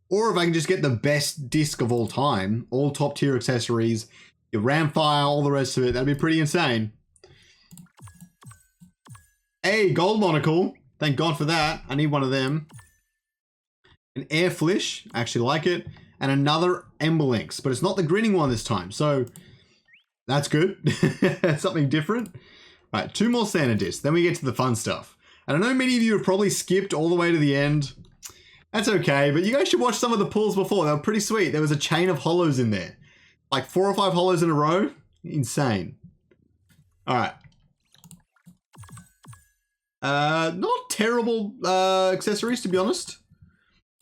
Or if I can just get the best disc of all time, all top tier accessories, your Ramfire, all the rest of it, that'd be pretty insane. Hey, gold monocle. Thank God for that. I need one of them. An air flish. I actually like it. And another Emberlinks, but it's not the grinning one this time. So that's good. Something different. All right, 2 more standard discs. Then we get to the fun stuff. And I know many of you have probably skipped all the way to the end. That's okay, but you guys should watch some of the pulls before. They were pretty sweet. There was a chain of hollows in there. Like 4 or 5 hollows in a row. Insane. All right. Not terrible accessories, to be honest.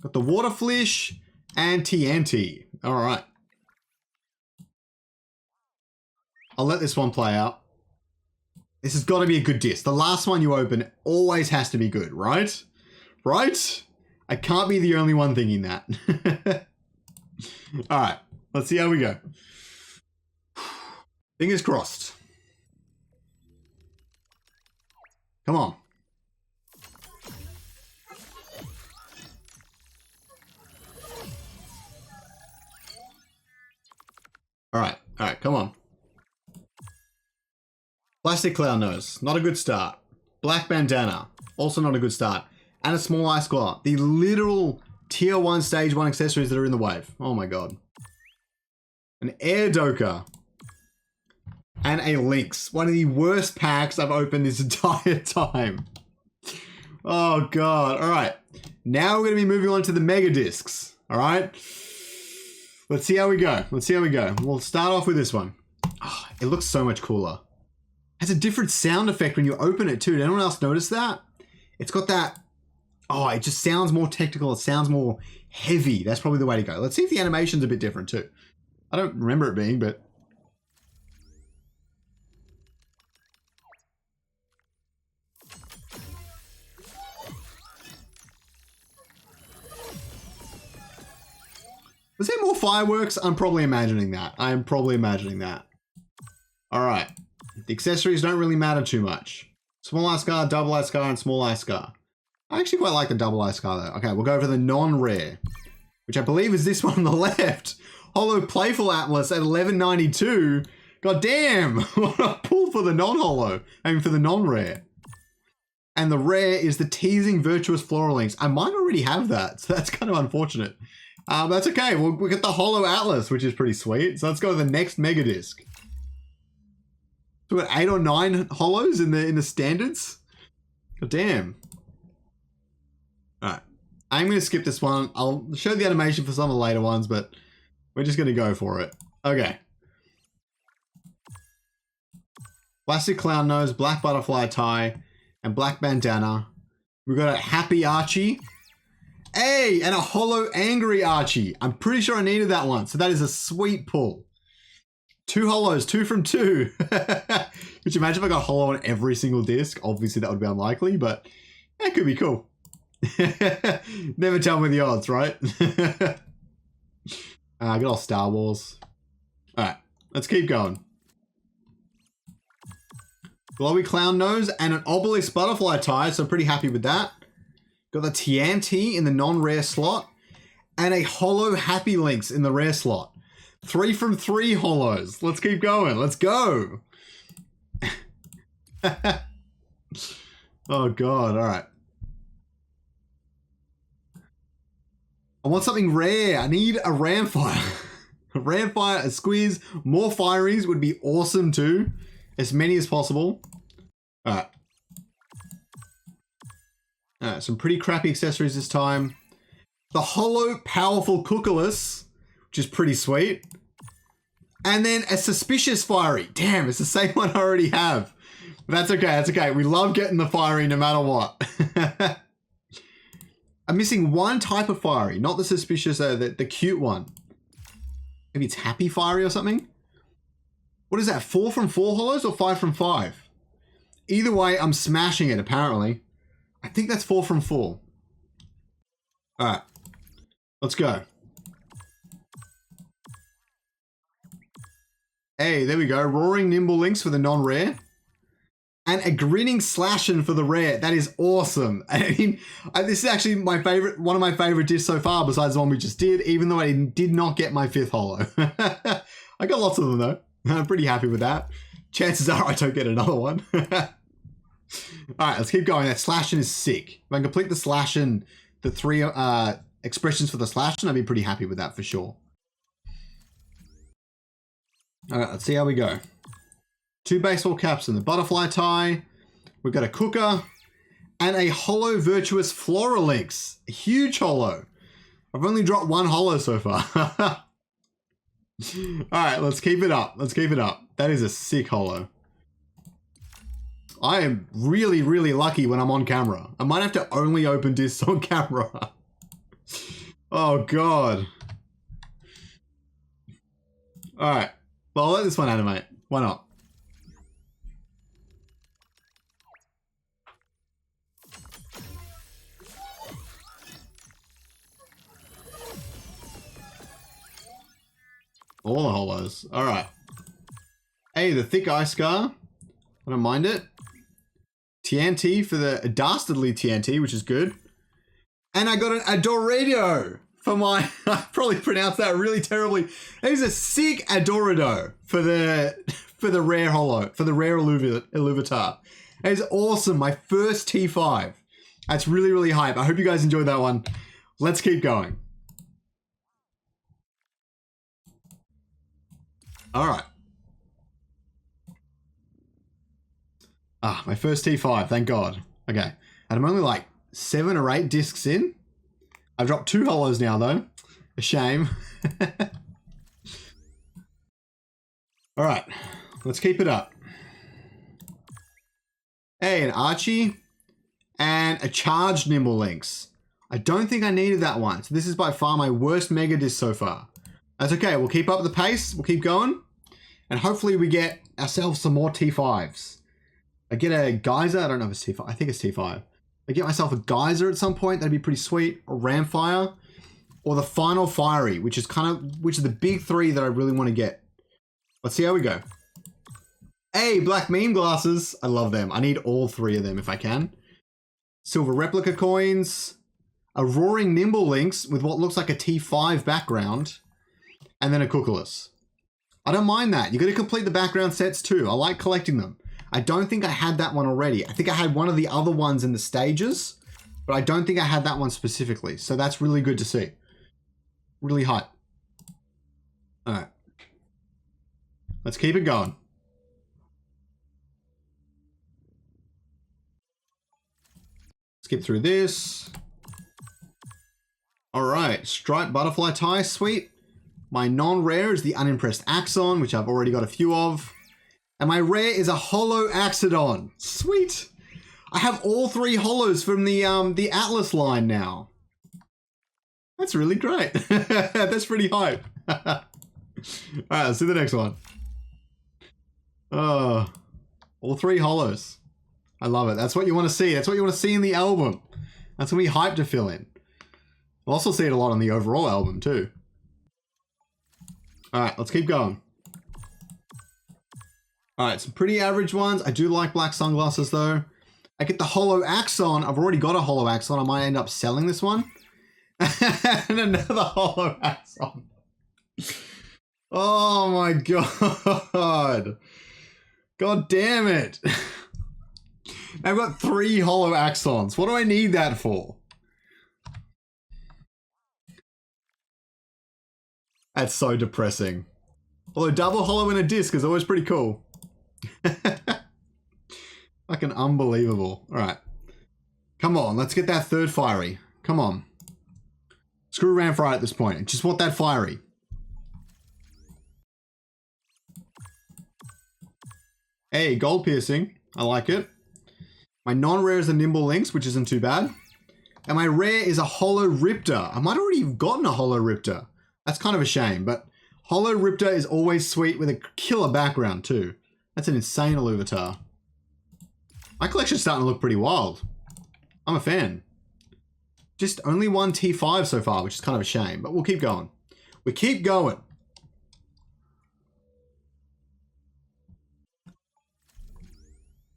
Got the water flish and TNT. All right. I'll let this one play out. This has got to be a good disc. The last one you open always has to be good, right? Right? I can't be the only one thinking that. All right. Let's see how we go. Fingers crossed. Come on. All right, come on. Plastic clown nose, not a good start. Black bandana, also not a good start. And a small ice claw, the literal tier 1 stage 1 accessories that are in the wave. Oh my god. An air doka. And a Lynx, one of the worst packs I've opened this entire time. Oh god, all right. Now we're gonna be moving on to the mega discs, all right? Let's see how we go. Let's see how we go. We'll start off with this one. Oh, it looks so much cooler. It has a different sound effect when you open it too. Did anyone else notice that? It's got that, oh, it just sounds more technical. It sounds more heavy. That's probably the way to go. Let's see if the animation's a bit different too. I don't remember it being, but. Was there more fireworks? I'm probably imagining that. I'm probably imagining that. All right. The accessories don't really matter too much. Small ice scar, double ice scar, and small ice scar. I actually quite like the double ice scar though. Okay, we'll go for the non-rare, which I believe is this one on the left. Holo Playful Atlas at 11.92. God damn! What a pull for the non-holo. I mean for the non-rare. And the rare is the Teasing Virtuous Floral Links. I might already have that, so that's kind of unfortunate. That's okay. We'll get the Holo Atlas, which is pretty sweet. So let's go to the next mega disc. So we got 8 or 9 holos in the standards. God damn. All right. I'm going to skip this one. I'll show the animation for some of the later ones, but we're just going to go for it. Okay. Plastic clown nose, black butterfly tie, and black bandana. We've got a happy Archie. Hey, and a holo angry Archie. I'm pretty sure I needed that one. So that is a sweet pull. 2 holos, 2 from 2. Could you imagine if I got holo on every single disc? Obviously that would be unlikely, but that could be cool. Never tell me the odds, right? I got all Star Wars. All right, let's keep going. Glowy clown nose and an obelisk butterfly tie, so I'm pretty happy with that. Got the TNT in the non-rare slot and a holo Happy Links in the rare slot. 3 from 3 holos. Let's keep going. Let's go. Oh god, all right. I want something rare. I need a Ramfire. A Ramfire, a Squeeze, more Fireys would be awesome too. As many as possible. Alright. Alright, some pretty crappy accessories this time. The Hollow Powerful Cookalus, which is pretty sweet. And then a Suspicious Fiery. Damn, it's the same one I already have. But that's okay, that's okay. We love getting the Fiery no matter what. I'm missing one type of Fiery, not the Suspicious, the cute one. Maybe it's Happy Fiery or something? What is that, 4 from 4 hollows or 5 from 5? Either way, I'm smashing it, apparently. I think that's 4 from 4. Alright. Let's go. Hey, there we go. Roaring Nimble Lynx for the non-rare. And a Grinning Slashin for the rare. That is awesome. I mean, this is actually my favorite, one of my favorite discs so far, besides the one we just did, even though I did not get my 5th hollow. I got lots of them though. I'm pretty happy with that. Chances are I don't get another one. Alright, let's keep going. That Slashin is sick. If I can complete the Slashin, the 3 expressions for the Slashin, I'd be pretty happy with that for sure. Alright, let's see how we go. 2 baseball caps and the butterfly tie. We've got a cooker and a hollow virtuous Floralinx. A huge hollow. I've only dropped 1 hollow so far. Alright, let's keep it up. Let's keep it up. That is a sick hollow. I am really, really lucky when I'm on camera. I might have to only open discs on camera. Oh, God. Alright. Well, I'll let this one animate. Why not? All the hollows. Alright. Hey, the thick eye scar. I don't mind it. TNT for the dastardly TNT, which is good. And I got an Adorado for my... I probably pronounced that really terribly. That is a sick Adorado for the rare hollow, for the rare Illuvitar. That is awesome. My first T5. That's really, really hype. I hope you guys enjoyed that one. Let's keep going. All right. Ah, my first T5, thank God. Okay. And I'm only like 7 or 8 discs in. I've dropped 2 hollows now, though. A shame. All right. Let's keep it up. Hey, an Archie and a charged Nimble Lynx. I don't think I needed that one. So this is by far my worst mega disc so far. That's okay. We'll keep up the pace. We'll keep going. And hopefully we get ourselves some more T5s. I get a Geyser. I don't know if it's T5. I think it's T5. I get myself a Geyser at some point. That'd be pretty sweet. A Ramfire. Or the final Fiery, which is the big 3 that I really want to get. Let's see how we go. Hey, Black Meme Glasses. I love them. I need all 3 of them if I can. Silver Replica Coins. A Roaring Nimble Lynx with what looks like a T5 background. And then a Cookalus. I don't mind that. You got to complete the background sets too. I like collecting them. I don't think I had that one already. I think I had one of the other ones in the stages, but I don't think I had that one specifically. So that's really good to see. Really hype. All right. Let's keep it going. Skip through this. All right. Striped butterfly tie. Sweet. My non-rare is the Unimpressed Axon, which I've already got a few of. And my rare is a Hollow Axodon. Sweet. I have all 3 hollows from the Atlas line now. That's really great. That's pretty hype. All right, let's do the next one. Oh, all 3 hollows. I love it. That's what you want to see. That's what you want to see in the album. That's going to be hype to fill in. We'll also see it a lot on the overall album too. All right, let's keep going. All right, some pretty average ones. I do like black sunglasses though. I get the Hollow Axon. I've already got a Hollow Axon. I might end up selling this one. And another Hollow Axon. Oh my God. God damn it. I've got 3 Hollow Axons. What do I need that for? That's so depressing. Although double hollow in a disc is always pretty cool. Fucking unbelievable. All right. Come on, let's get that third fiery. Come on. Screw Ramfire at this point. Just want that fiery. Hey, gold piercing. I like it. My non-rare is a Nimble Lynx, which isn't too bad. And my rare is a Hollow Riptor. I might already have gotten a Hollow Riptor. That's kind of a shame, but Hollow Riptor is always sweet with a killer background too. That's an insane Illuvitar. My collection's starting to look pretty wild. I'm a fan. Just only one T5 so far, which is kind of a shame, but we'll keep going. We keep going.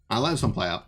I'll let this one play out.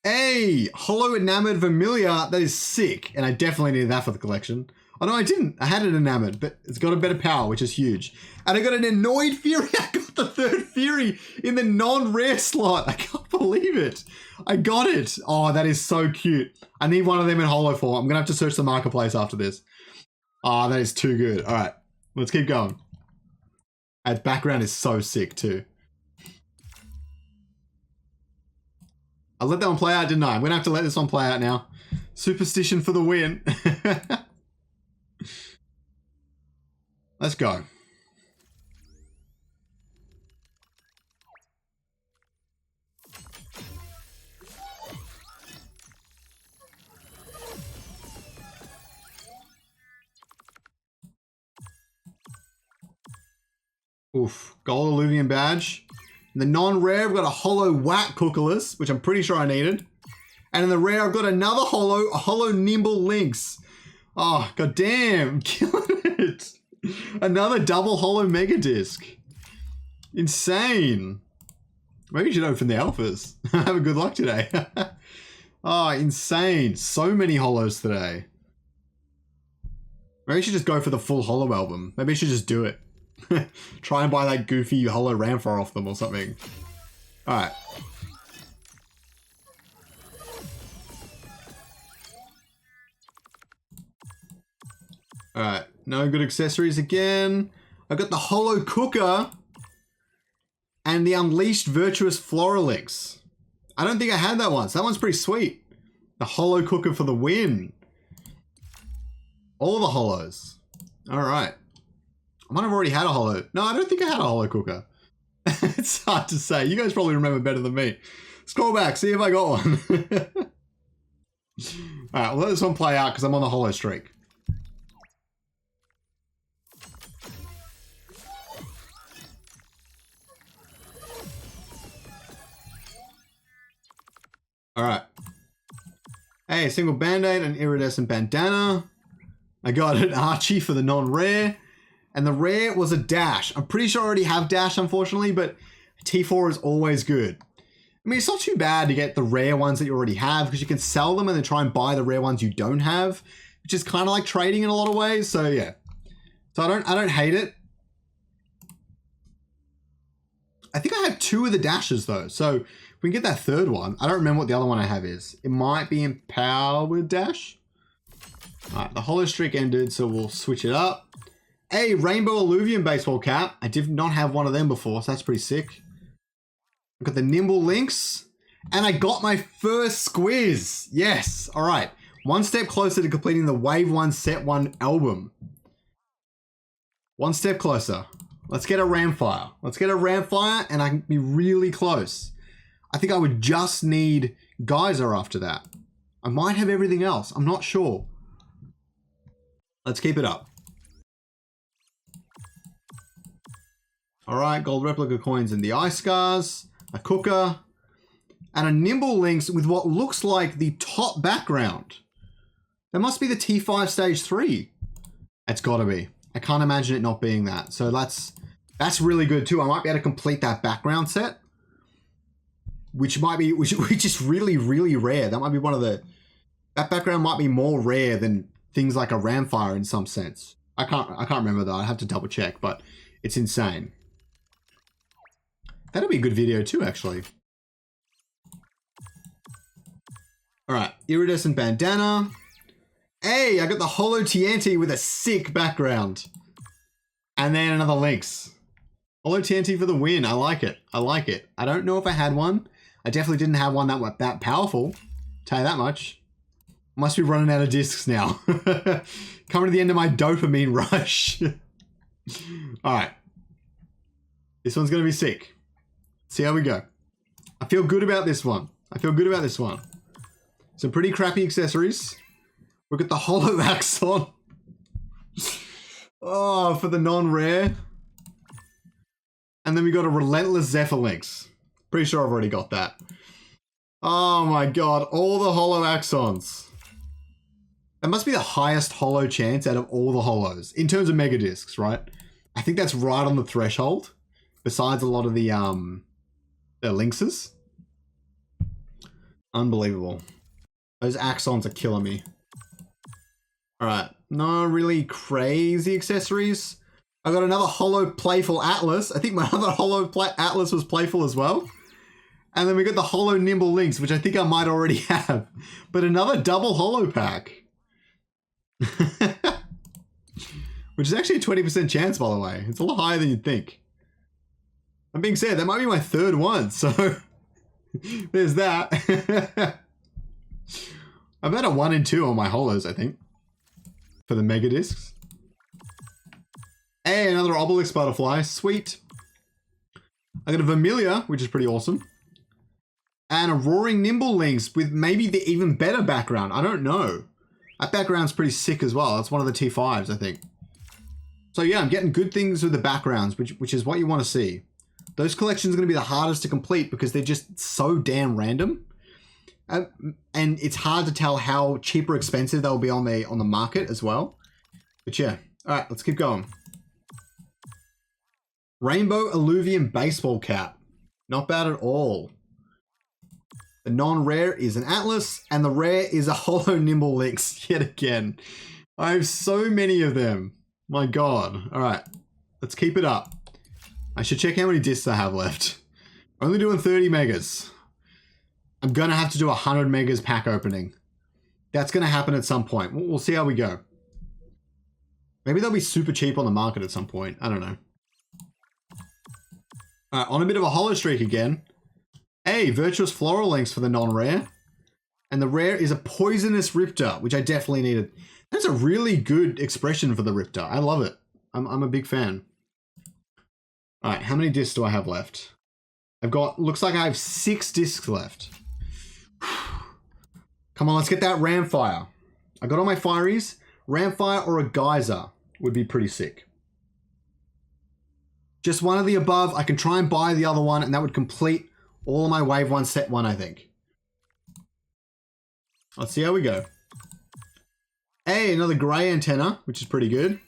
Hey, Hollow Enamored Vermilion. That is sick. And I definitely needed that for the collection. Oh, no, I didn't. I had it Enamored, but it's got a better power, which is huge. And I got an Annoyed Fury. I got the third Fury in the non-rare slot. I can't believe it. I got it. Oh, that is so cute. I need one of them in Hollow form. I'm going to have to search the marketplace after this. Oh, that is too good. All right, let's keep going. That background is so sick too. I let that one play out, didn't I? I'm going to have to let this one play out now. Superstition for the win. Let's go. Oof. Gold Illuvium badge. In the non-rare, I've got a Hollow Whack Cookalus, which I'm pretty sure I needed. And in the rare, I've got another a Hollow Nimble Lynx. Oh, goddamn. Killing it. Another double Hollow Mega Disc. Insane. Maybe you should open the alphas. Have a good luck today. Oh, insane. So many hollows today. Maybe you should just go for the full Hollow album. Maybe you should just do it. Try and buy that goofy Hollow Ramfar off them or something. Alright. Alright. No good accessories again. I got the Hollow Cooker and the Unleashed Virtuous Floralix. I don't think I had that one, so that one's pretty sweet. The Hollow Cooker for the win. All the hollows. Alright. I might have already had a hollow. No, I don't think I had a Hollow Cooker. It's hard to say. You guys probably remember better than me. Scroll back, see if I got one. Alright, we'll let this one play out because I'm on the hollow streak. Alright. Hey, a single band-aid, an iridescent bandana. I got an Archie for the non-rare. And the rare was a dash. I'm pretty sure I already have dash, unfortunately, but T4 is always good. I mean, it's not too bad to get the rare ones that you already have because you can sell them and then try and buy the rare ones you don't have, which is kind of like trading in a lot of ways. So yeah. So I don't hate it. I think I have 2 of the dashes though. So if we can get that third one, I don't remember what the other one I have is. It might be Empowered Dash. All right, the hollow streak ended, so we'll switch it up. Hey, Rainbow Illuvium baseball cap. I did not have one of them before, so that's pretty sick. I've got the Nimble Lynx, and I got my first squiz. Yes, all right. One step closer to completing the Wave 1 Set 1 album. One step closer. Let's get a Ramfire. Let's get a Ramfire, and I can be really close. I think I would just need Geyser after that. I might have everything else. I'm not sure. Let's keep it up. All right, gold replica coins in the Ice Scars, a Cooker, and a Nimble Lynx with what looks like the top background. That must be the T5 Stage 3. It's got to be. I can't imagine it not being that. So that's really good too. I might be able to complete that background set, which is really, really rare. That might be one of the... That background might be more rare than things like a Ramfire in some sense. I can't remember though. I have to double check, but it's insane. That'll be a good video too, actually. All right, iridescent bandana. Hey, I got the holo TNT with a sick background. And then another Lynx. Holo TNT for the win. I like it. I like it. I don't know if I had one. I definitely didn't have one that powerful. Tell you that much. Must be running out of discs now. Coming to the end of my dopamine rush. All right. This one's going to be sick. See how we go. I feel good about this one. Some pretty crappy accessories. We've got the holo axon. Oh, for the non-rare. And then we got a relentless Zephyr Lynx. Pretty sure I've already got that. Oh my god, all the holo axons. That must be the highest holo chance out of all the holos in terms of mega discs, right? I think that's right on the threshold. Besides a lot of the Lynxes. Unbelievable. Those axons are killing me. Alright, no really crazy accessories. I got another holo playful Atlas. I think my other holo Atlas was playful as well. And then we got the holo nimble Lynx, which I think I might already have. But another double holo pack. Which is actually a 20% chance, by the way. It's a lot higher than you'd think. That being said, that might be my third one, so there's that. I've had a 1 and 2 on my holos, I think, for the mega discs. Hey, another obelisk butterfly, sweet. I got a Vermilia, which is pretty awesome. And a roaring nimble Lynx with maybe the even better background. I don't know. That background's pretty sick as well. That's one of the T5s, I think. So yeah, I'm getting good things with the backgrounds, which is what you want to see. Those collections are going to be the hardest to complete because they're just so damn random. And it's hard to tell how cheap or expensive they'll be on the market as well. But yeah, all right, let's keep going. Rainbow Illuvium baseball cap. Not bad at all. The non-rare is an Atlas, and the rare is a holo nimble Lynx yet again. I have so many of them. My god. All right, let's keep it up. I should check how many discs I have left. Only doing 30 megas. I'm going to have to do 100 megas pack opening. That's going to happen at some point. We'll see how we go. Maybe they'll be super cheap on the market at some point. I don't know. All right, on a bit of a holo streak again. Hey, Virtuous Floral Lynx for the non-rare. And the rare is a Poisonous Riptor, which I definitely needed. That's a really good expression for the Riptor. I love it. I'm a big fan. All right, how many discs do I have left? I've got, looks like I have 6 discs left. Come on, let's get that Ramfire. I got all my fireys. Ramfire or a Geyser would be pretty sick. Just one of the above. I can try and buy the other one, and that would complete all of my Wave 1, Set 1, I think. Let's see how we go. Hey, another grey antenna, which is pretty good.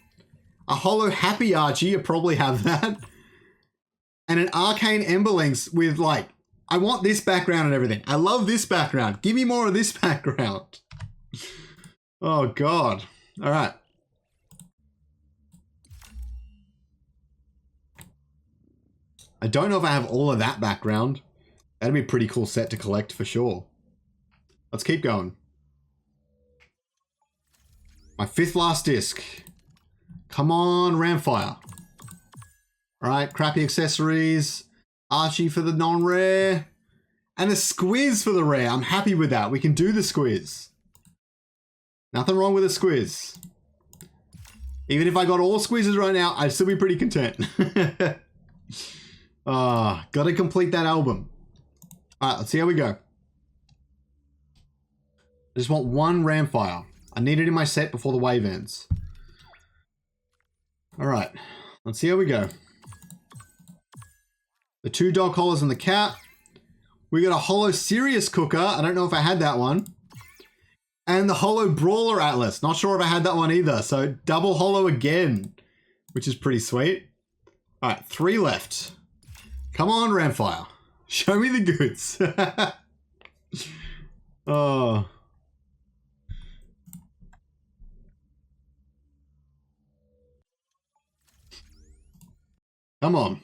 A holo Happy Archie, you probably have that. And an Arcane Ember Lynx with, like, I want this background and everything. I love this background. Give me more of this background. Oh, God. All right. I don't know if I have all of that background. That'd be a pretty cool set to collect for sure. Let's keep going. My 5th last disc. Come on, Ramfire. All right, crappy accessories. Archie for the non-rare. And a Squiz for the rare. I'm happy with that. We can do the Squiz. Nothing wrong with a Squiz. Even if I got all Squizzes right now, I'd still be pretty content. Gotta complete that album. All right, let's see how we go. I just want one Ramfire. I need it in my set before the wave ends. All right, let's see how we go. The 2 dog collars and the cat. We got a holo Sirius Cooker. I don't know if I had that one. And the holo Brawler Atlas. Not sure if I had that one either. So double holo again, which is pretty sweet. All right, 3 left. Come on, Ramfire. Show me the goods. Oh. Come on.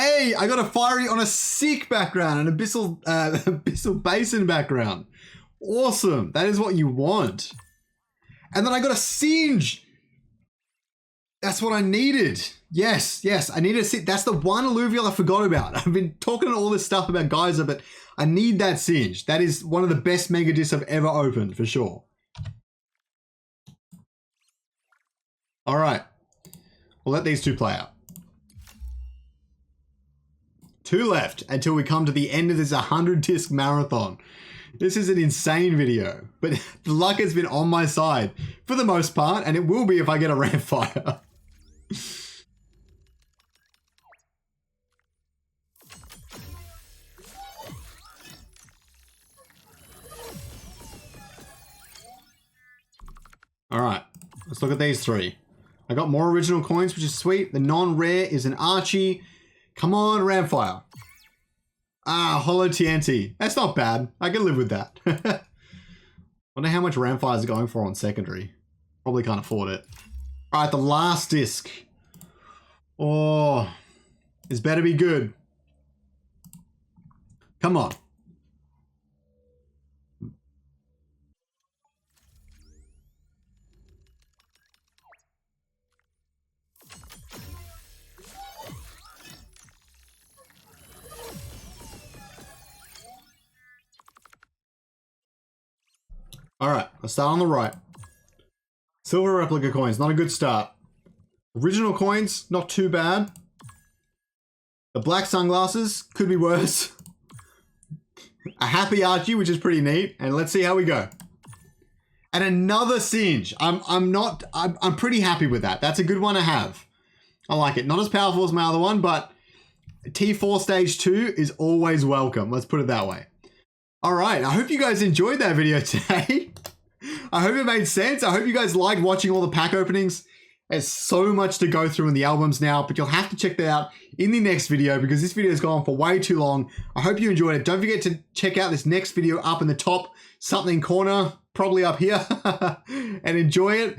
Hey, I got a fiery on a sick background, an abyssal basin background. Awesome. That is what you want. And then I got a singe. That's what I needed. Yes, I needed a singe. That's the one alluvial I forgot about. I've been talking all this stuff about Geyser, but I need that singe. That is one of the best mega discs I've ever opened, for sure. All right. We'll let these two play out. 2 left until we come to the end of this 100 disc marathon. This is an insane video, but the luck has been on my side for the most part, and it will be if I get a ramp fire. All right, let's look at these 3. I got more original coins, which is sweet. The non-rare is an Archie. Come on, Ramfire. Ah, Holo TNT. That's not bad. I can live with that. Wonder how much Ramfire is going for on secondary. Probably can't afford it. All right, the last disc. Oh, this better be good. Come on. All right, let's start on the right. Silver replica coins, not a good start. Original coins, not too bad. The black sunglasses, could be worse. A happy Archie, which is pretty neat. And let's see how we go. And another singe. I'm pretty happy with that. That's a good one to have. I like it. Not as powerful as my other one, but T4 stage 2 is always welcome. Let's put it that way. All right, I hope you guys enjoyed that video today. I hope it made sense. I hope you guys liked watching all the pack openings. There's so much to go through in the albums now, but you'll have to check that out in the next video because this video has gone for way too long. I hope you enjoyed it. Don't forget to check out this next video up in the top something corner, probably up here, and enjoy it.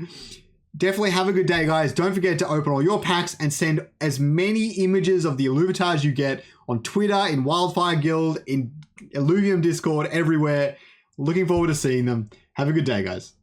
Definitely have a good day, guys. Don't forget to open all your packs and send as many images of the Illuvitars you get on Twitter, in Wildfire Guild, in Illuvium Discord, everywhere. Looking forward to seeing them. Have a good day, guys.